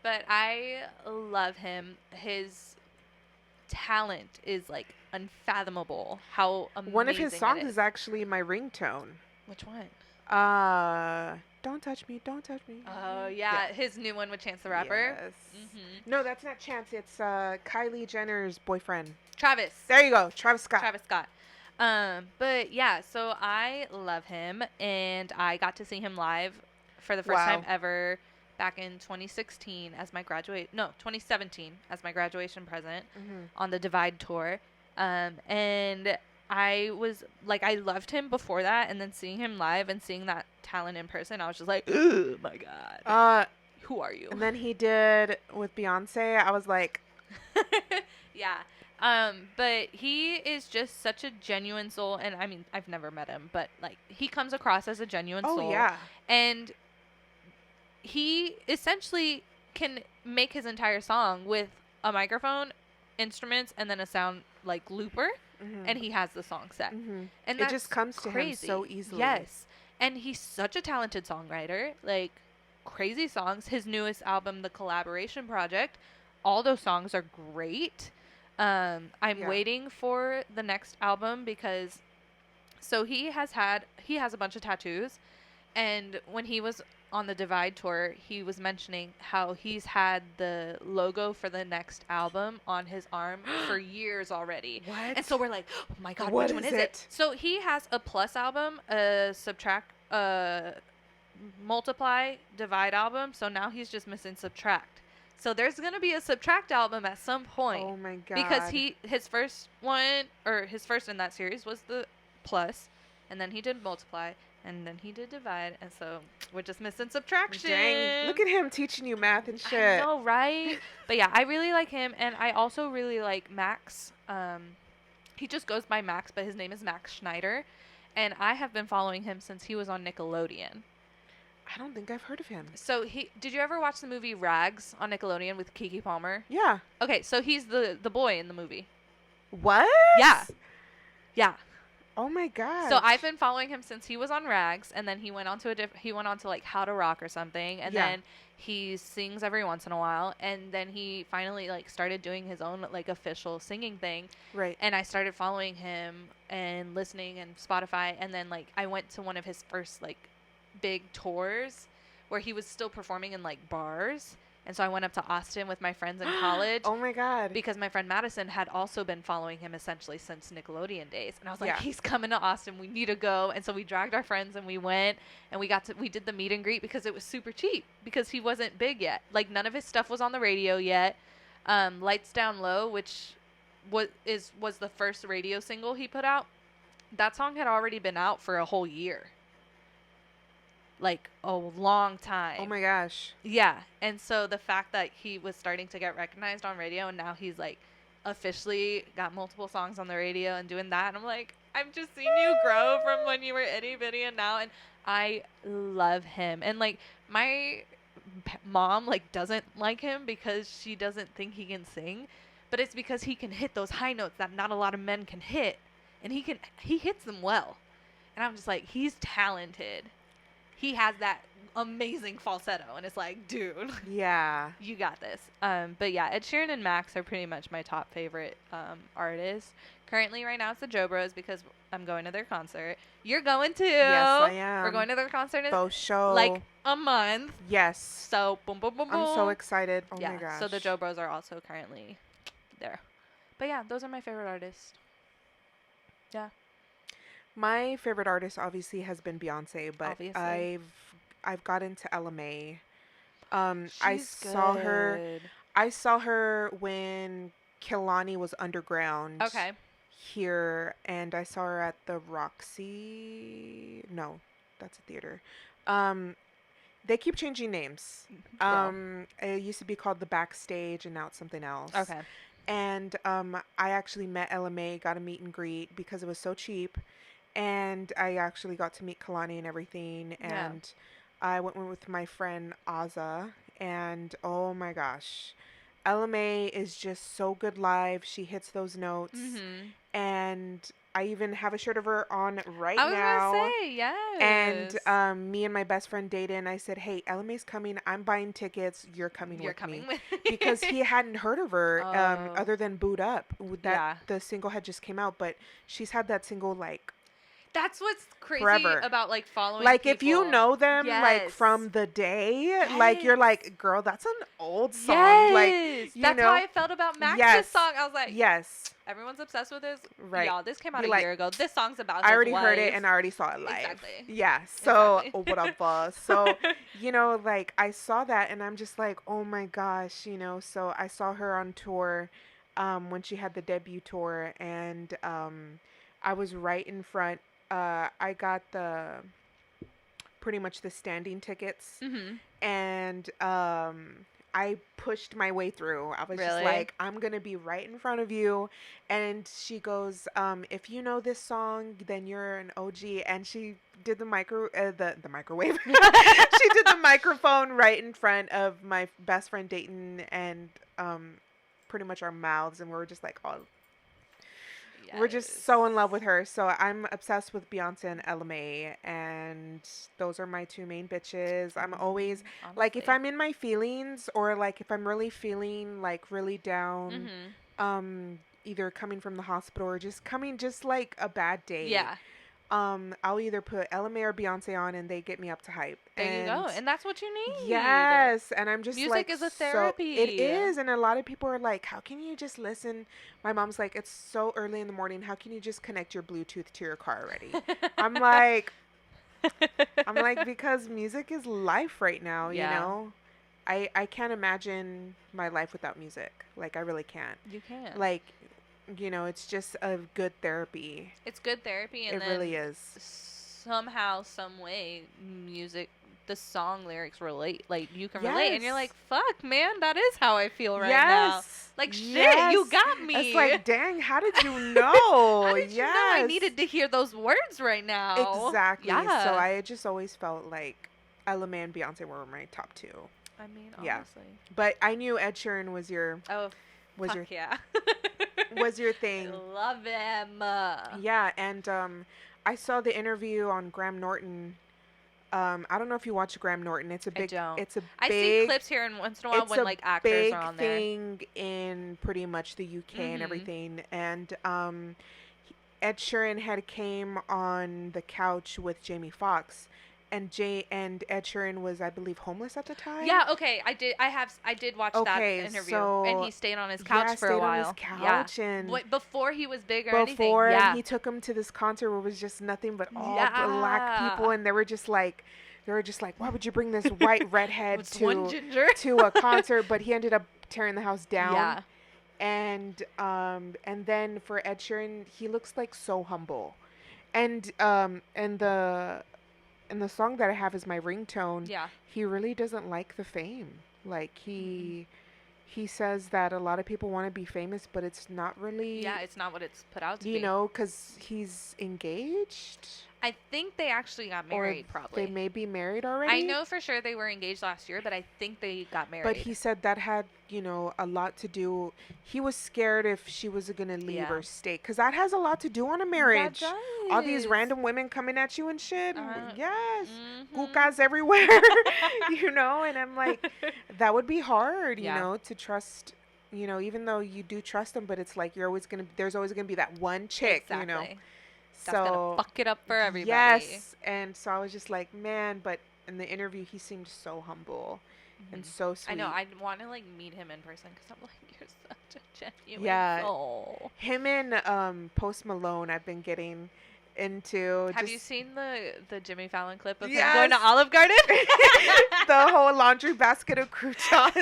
Speaker 2: But I love him. His talent is like unfathomable. How amazing
Speaker 3: One of his songs
Speaker 2: it
Speaker 3: is actually my ringtone.
Speaker 2: Which one?
Speaker 3: Don't touch me, don't touch me.
Speaker 2: Oh yeah, his new one with Chance the Rapper.
Speaker 3: Yes.
Speaker 2: Mm-hmm.
Speaker 3: No, that's not Chance. It's Kylie Jenner's boyfriend.
Speaker 2: Travis.
Speaker 3: There you go, Travis Scott.
Speaker 2: Travis Scott. But yeah, so I love him, and I got to see him live for the first time ever back in 2016 as my 2017 as my graduation present on the Divide tour. And I was like, I loved him before that, and then seeing him live and seeing that talent in person, I was just like, oh my god. Who are you?
Speaker 3: And then he did with Beyonce. I was like,
Speaker 2: yeah. But he is just such a genuine soul, and I mean, I've never met him, but like, he comes across as a genuine soul.
Speaker 3: oh yeah.
Speaker 2: And he essentially can make his entire song with a microphone, instruments, and then a sound like looper, and he has the song set. And
Speaker 3: it
Speaker 2: that's
Speaker 3: just comes to him
Speaker 2: crazy.
Speaker 3: so easily.
Speaker 2: Yes. And he's such a talented songwriter, like crazy songs. His newest album, The Collaboration Project, all those songs are great. I'm waiting for the next album because he has a bunch of tattoos, and when he was on the Divide tour, he was mentioning how he's had the logo for the next album on his arm for years already.
Speaker 3: What?
Speaker 2: And so we're like, oh my god,
Speaker 3: What
Speaker 2: which one
Speaker 3: is
Speaker 2: is it?
Speaker 3: it?
Speaker 2: So he has a Plus album, a Subtract, Multiply, Divide album. So now he's just missing Subtract. So there's gonna be a Subtract album at some point.
Speaker 3: Oh my god.
Speaker 2: Because his first in that series was the Plus, and then he did Multiply, and then he did Divide, and so we're just missing Subtraction.
Speaker 3: Dang. Look at him teaching you math and shit.
Speaker 2: I know, right? But yeah, I really like him, and I also really like Max. He just goes by Max, but his name is Max Schneider, And I have been following him since he was on Nickelodeon.
Speaker 3: I don't think I've heard of him.
Speaker 2: So did you ever watch the movie Rags on Nickelodeon with Keke Palmer?
Speaker 3: Yeah.
Speaker 2: Okay, so he's the boy in the movie.
Speaker 3: What?
Speaker 2: Yeah. Yeah.
Speaker 3: Oh my god.
Speaker 2: So I've been following him since he was on Rags, and then he went on to like How to Rock or something, and then he sings every once in a while, and then he finally like started doing his own like official singing thing.
Speaker 3: Right.
Speaker 2: And I started following him and listening and Spotify, and then like I went to one of his first like big tours where he was still performing in like bars. And so I went up to Austin with my friends in college.
Speaker 3: Oh my god.
Speaker 2: Because my friend Madison had also been following him essentially since Nickelodeon days. And I was like,
Speaker 3: Yeah.
Speaker 2: he's coming to Austin. We need to go. And so we dragged our friends and we went and we did the meet and greet because it was super cheap because he wasn't big yet. Like none of his stuff was on the radio yet. Lights Down Low, which was the first radio single he put out. That song had already been out for a whole year. Like a long time.
Speaker 3: Oh my gosh.
Speaker 2: Yeah. And so the fact that he was starting to get recognized on radio and now he's like officially got multiple songs on the radio and doing that, and I'm like, I've just seen you grow from when you were itty bitty and now, and I love him. And like my mom like doesn't like him because she doesn't think he can sing, but it's because he can hit those high notes that not a lot of men can hit, and he hits them well. And I'm just like, he's talented. He has that amazing falsetto, and it's like, dude,
Speaker 3: Yeah.
Speaker 2: you got this. But yeah, Ed Sheeran and Max are pretty much my top favorite artists. Currently, right now, it's the Joe Bros because I'm going to their concert. You're going too.
Speaker 3: Yes, I am.
Speaker 2: We're going to their concert in
Speaker 3: Faux show.
Speaker 2: like a month.
Speaker 3: Yes.
Speaker 2: So boom, boom, boom, boom.
Speaker 3: I'm so excited. Oh
Speaker 2: yeah,
Speaker 3: my gosh.
Speaker 2: so the Joe Bros are also currently there. But yeah, those are my favorite artists. Yeah.
Speaker 3: My favorite artist obviously has been Beyonce, but
Speaker 2: Obviously.
Speaker 3: I've got into LMA.
Speaker 2: She's
Speaker 3: I saw her when Kehlani was underground.
Speaker 2: Okay.
Speaker 3: Here, and I saw her at the Roxy. No, that's a theater. They keep changing names. It used to be called the Backstage, and now it's something else.
Speaker 2: Okay.
Speaker 3: And I actually met LMA, got a meet and greet because it was so cheap. And I actually got to meet Kalani and everything. And I went with my friend Aza. And oh my gosh, LMA is just so good live. She hits those notes.
Speaker 2: Mm-hmm.
Speaker 3: And I even have a shirt of her on right now.
Speaker 2: I was going to say, yes.
Speaker 3: And me and my best friend Dayton, I said, hey, LMA's coming. I'm buying tickets. You're coming with me. Because he hadn't heard of her other than Boot Up. The single had just came out. But she's had that single like
Speaker 2: that's what's crazy
Speaker 3: forever.
Speaker 2: About like following
Speaker 3: like
Speaker 2: people.
Speaker 3: If you know them like from the day, like you're like, girl, that's an old song. Like
Speaker 2: that's how I felt about Max's song. I was like,
Speaker 3: yes,
Speaker 2: everyone's obsessed with this.
Speaker 3: Right.
Speaker 2: Y'all, this came out a year ago. This song's about
Speaker 3: I already
Speaker 2: his
Speaker 3: heard
Speaker 2: wife.
Speaker 3: it and I already saw it live.
Speaker 2: Exactly.
Speaker 3: Yeah. So
Speaker 2: Exactly.
Speaker 3: what up, boss? So like I saw that and I'm just like, oh my gosh, so I saw her on tour when she had the debut tour, and I was right in front. I got pretty much the standing tickets, and I pushed my way through. I was just like, I'm gonna be right in front of you. And she goes, if you know this song, then you're an OG. And she did the microwave. She did the microphone right in front of my best friend Dayton, and pretty much our mouths, and we were just like, oh. Yes. We're just so in love with her. So I'm obsessed with Beyonce and LMA, and those are my two main bitches. I'm always like, if I'm in my feelings, or like if I'm really feeling like really down, either coming from the hospital or just like a bad day. Yeah. I'll either put LMA or Beyonce on, and they get me up to hype.
Speaker 2: There you go. And that's what you need.
Speaker 3: Yes. And I'm just
Speaker 2: music is a therapy.
Speaker 3: It is. And a lot of people are like, how can you just listen? My mom's like, it's so early in the morning. How can you just connect your Bluetooth to your car already? I'm like, because music is life right now, you know? I can't imagine my life without music. Like, I really can't.
Speaker 2: You can't.
Speaker 3: Like, it's just a good therapy.
Speaker 2: It's good therapy, and
Speaker 3: it really is.
Speaker 2: Somehow, some way, music the song lyrics relate. Like, you can
Speaker 3: Yes.
Speaker 2: relate, and you're like, fuck, man, that is how I feel right now. Like, shit, you got me.
Speaker 3: It's like, dang, how did you know?
Speaker 2: How did you know I needed to hear those words right now?
Speaker 3: Exactly.
Speaker 2: Yeah.
Speaker 3: So I just always felt like Ella Mai and Beyonce were my top 2.
Speaker 2: I mean,
Speaker 3: Yeah.
Speaker 2: honestly.
Speaker 3: But I knew Ed Sheeran was your
Speaker 2: Yeah.
Speaker 3: was your thing.
Speaker 2: Love him.
Speaker 3: Yeah, and I saw the interview on Graham Norton. I don't know if you watch Graham Norton. It's a big.
Speaker 2: I don't.
Speaker 3: It's a big.
Speaker 2: I see clips here and once in a while when like actors are on there.
Speaker 3: It's a big thing in pretty much the UK and everything. And Ed Sheeran had came on the couch with Jamie Foxx. And Ed Sheeran was, I believe, homeless at the time.
Speaker 2: Yeah, okay. I did watch that interview, and he stayed on his couch for a while.
Speaker 3: On his couch, and
Speaker 2: before he was big or anything.
Speaker 3: Before he took him to this concert where it was just nothing but all black people, and they were just like, why would you bring this white redhead to a concert? But he ended up tearing the house down.
Speaker 2: Yeah.
Speaker 3: And then for Ed Sheeran, he looks like so humble, and the song that I have is my ringtone.
Speaker 2: Yeah.
Speaker 3: He really doesn't like the fame. Like he says that a lot of people want to be famous, but it's not really.
Speaker 2: Yeah, it's not what it's put out to be.
Speaker 3: You know, because he's engaged.
Speaker 2: I think they actually got married, probably.
Speaker 3: They may be married already.
Speaker 2: I know for sure they were engaged last year, but I think they got married.
Speaker 3: But he said that had, a lot to do. He was scared if she was going to leave or stay. Because that has a lot to do on a marriage.
Speaker 2: That does.
Speaker 3: All these random women coming at you and shit. Yes.
Speaker 2: Mm-hmm.
Speaker 3: Kukas everywhere. And I'm like, that would be hard, to trust, even though you do trust them, but it's like there's always going to be that one chick,
Speaker 2: Exactly.
Speaker 3: So,
Speaker 2: that's gonna fuck it up for everybody.
Speaker 3: Yes, and so I was just like, man, but in the interview, he seemed so humble and so sweet.
Speaker 2: I know. I want to meet him in person because I'm like, you're such a genuine soul.
Speaker 3: Him and Post Malone, I've been getting into.
Speaker 2: Have you seen the Jimmy Fallon clip of him
Speaker 3: Yes.
Speaker 2: going to Olive Garden?
Speaker 3: The whole laundry basket of croutons.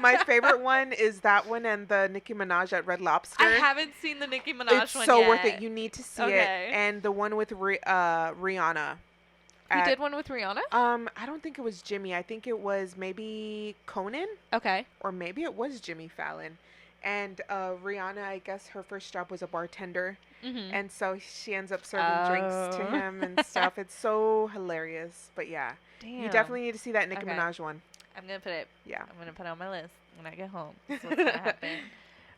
Speaker 3: My favorite one is that one and the Nicki Minaj at Red Lobster.
Speaker 2: I haven't seen the Nicki Minaj
Speaker 3: it's
Speaker 2: one
Speaker 3: so
Speaker 2: yet.
Speaker 3: worth it. You need to see it. And the one with Rihanna.
Speaker 2: You did one with Rihanna?
Speaker 3: I don't think it was Jimmy. I think it was maybe Conan.
Speaker 2: Okay.
Speaker 3: Or maybe it was Jimmy Fallon. And Rihanna, I guess her first job was a bartender. Mm-hmm. And so she ends up serving drinks to him and stuff. It's so hilarious. But yeah. Damn. You definitely need to see that Nicki Minaj one.
Speaker 2: I'm going to put it.
Speaker 3: Yeah.
Speaker 2: I'm going to put it on my list when I get home. That's what's going to happen.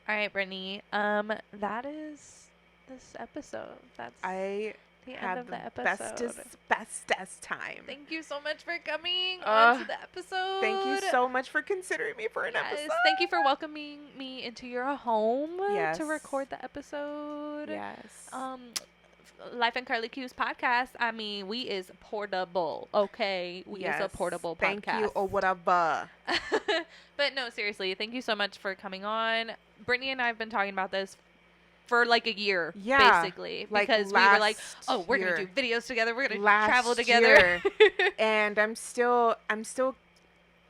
Speaker 2: All right, Brittany. That is this episode. That's the end of the episode.
Speaker 3: Bestest time.
Speaker 2: Thank you so much for coming on to the episode.
Speaker 3: Thank you so much for considering me for an episode.
Speaker 2: Thank you for welcoming me into your home to record the episode.
Speaker 3: Yes.
Speaker 2: Life and Curly Q's podcast. I mean, we is portable. Okay, we is a portable podcast.
Speaker 3: Thank you or whatever.
Speaker 2: But no, seriously, thank you so much for coming on. Brittany and I have been talking about this for like a year, basically, because we were like, oh, we're gonna do videos together, we're gonna travel together.
Speaker 3: And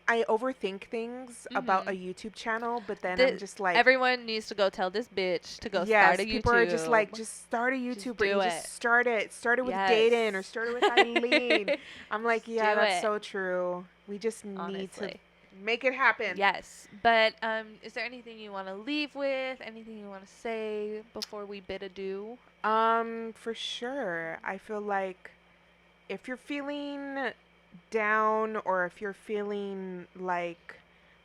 Speaker 3: I overthink things about a YouTube channel, but then I'm just like,
Speaker 2: everyone needs to go tell this bitch to go start a YouTube.
Speaker 3: People are just like, just start a YouTube. Just start it. Start it with Dayton or start it with Eileen. I'm like, that's so true. We just need to make it happen.
Speaker 2: Yes. But is there anything you want to leave with? Anything you want to say before we bid adieu?
Speaker 3: For sure. I feel like if you're feeling down or if you're feeling like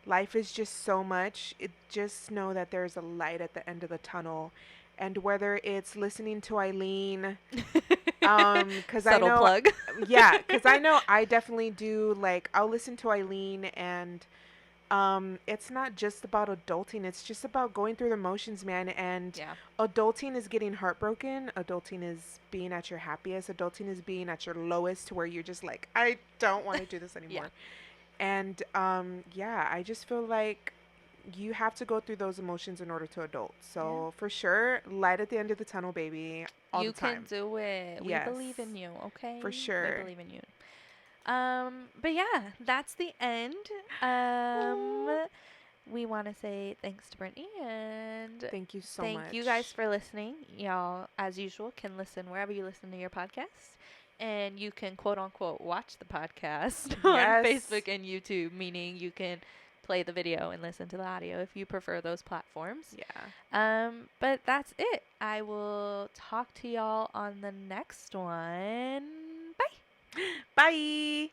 Speaker 3: life is just so much, just know that there's a light at the end of the tunnel. And whether it's listening to Eileen, because I know,
Speaker 2: plug.
Speaker 3: Because I know I definitely do. Like, I'll listen to Eileen, and it's not just about adulting. It's just about going through the motions, man. And adulting is getting heartbroken. Adulting is being at your happiest. Adulting is being at your lowest, to where you're just like, I don't want to do this anymore. And I just feel like you have to go through those emotions in order to adult. So for sure, light at the end of the tunnel, baby. All the time.
Speaker 2: You can do it. We believe in you, okay?
Speaker 3: For sure.
Speaker 2: We believe in you. But yeah, that's the end. We want to say thanks to Brittany and
Speaker 3: thank you so much.
Speaker 2: Thank you guys for listening. Y'all, as usual, can listen wherever you listen to your podcasts. And you can quote unquote watch the podcast
Speaker 3: Yes.
Speaker 2: on Facebook and YouTube, meaning you can play the video and listen to the audio if you prefer those platforms.
Speaker 3: Yeah.
Speaker 2: But that's it. I will talk to y'all on the next one. Bye.
Speaker 3: Bye.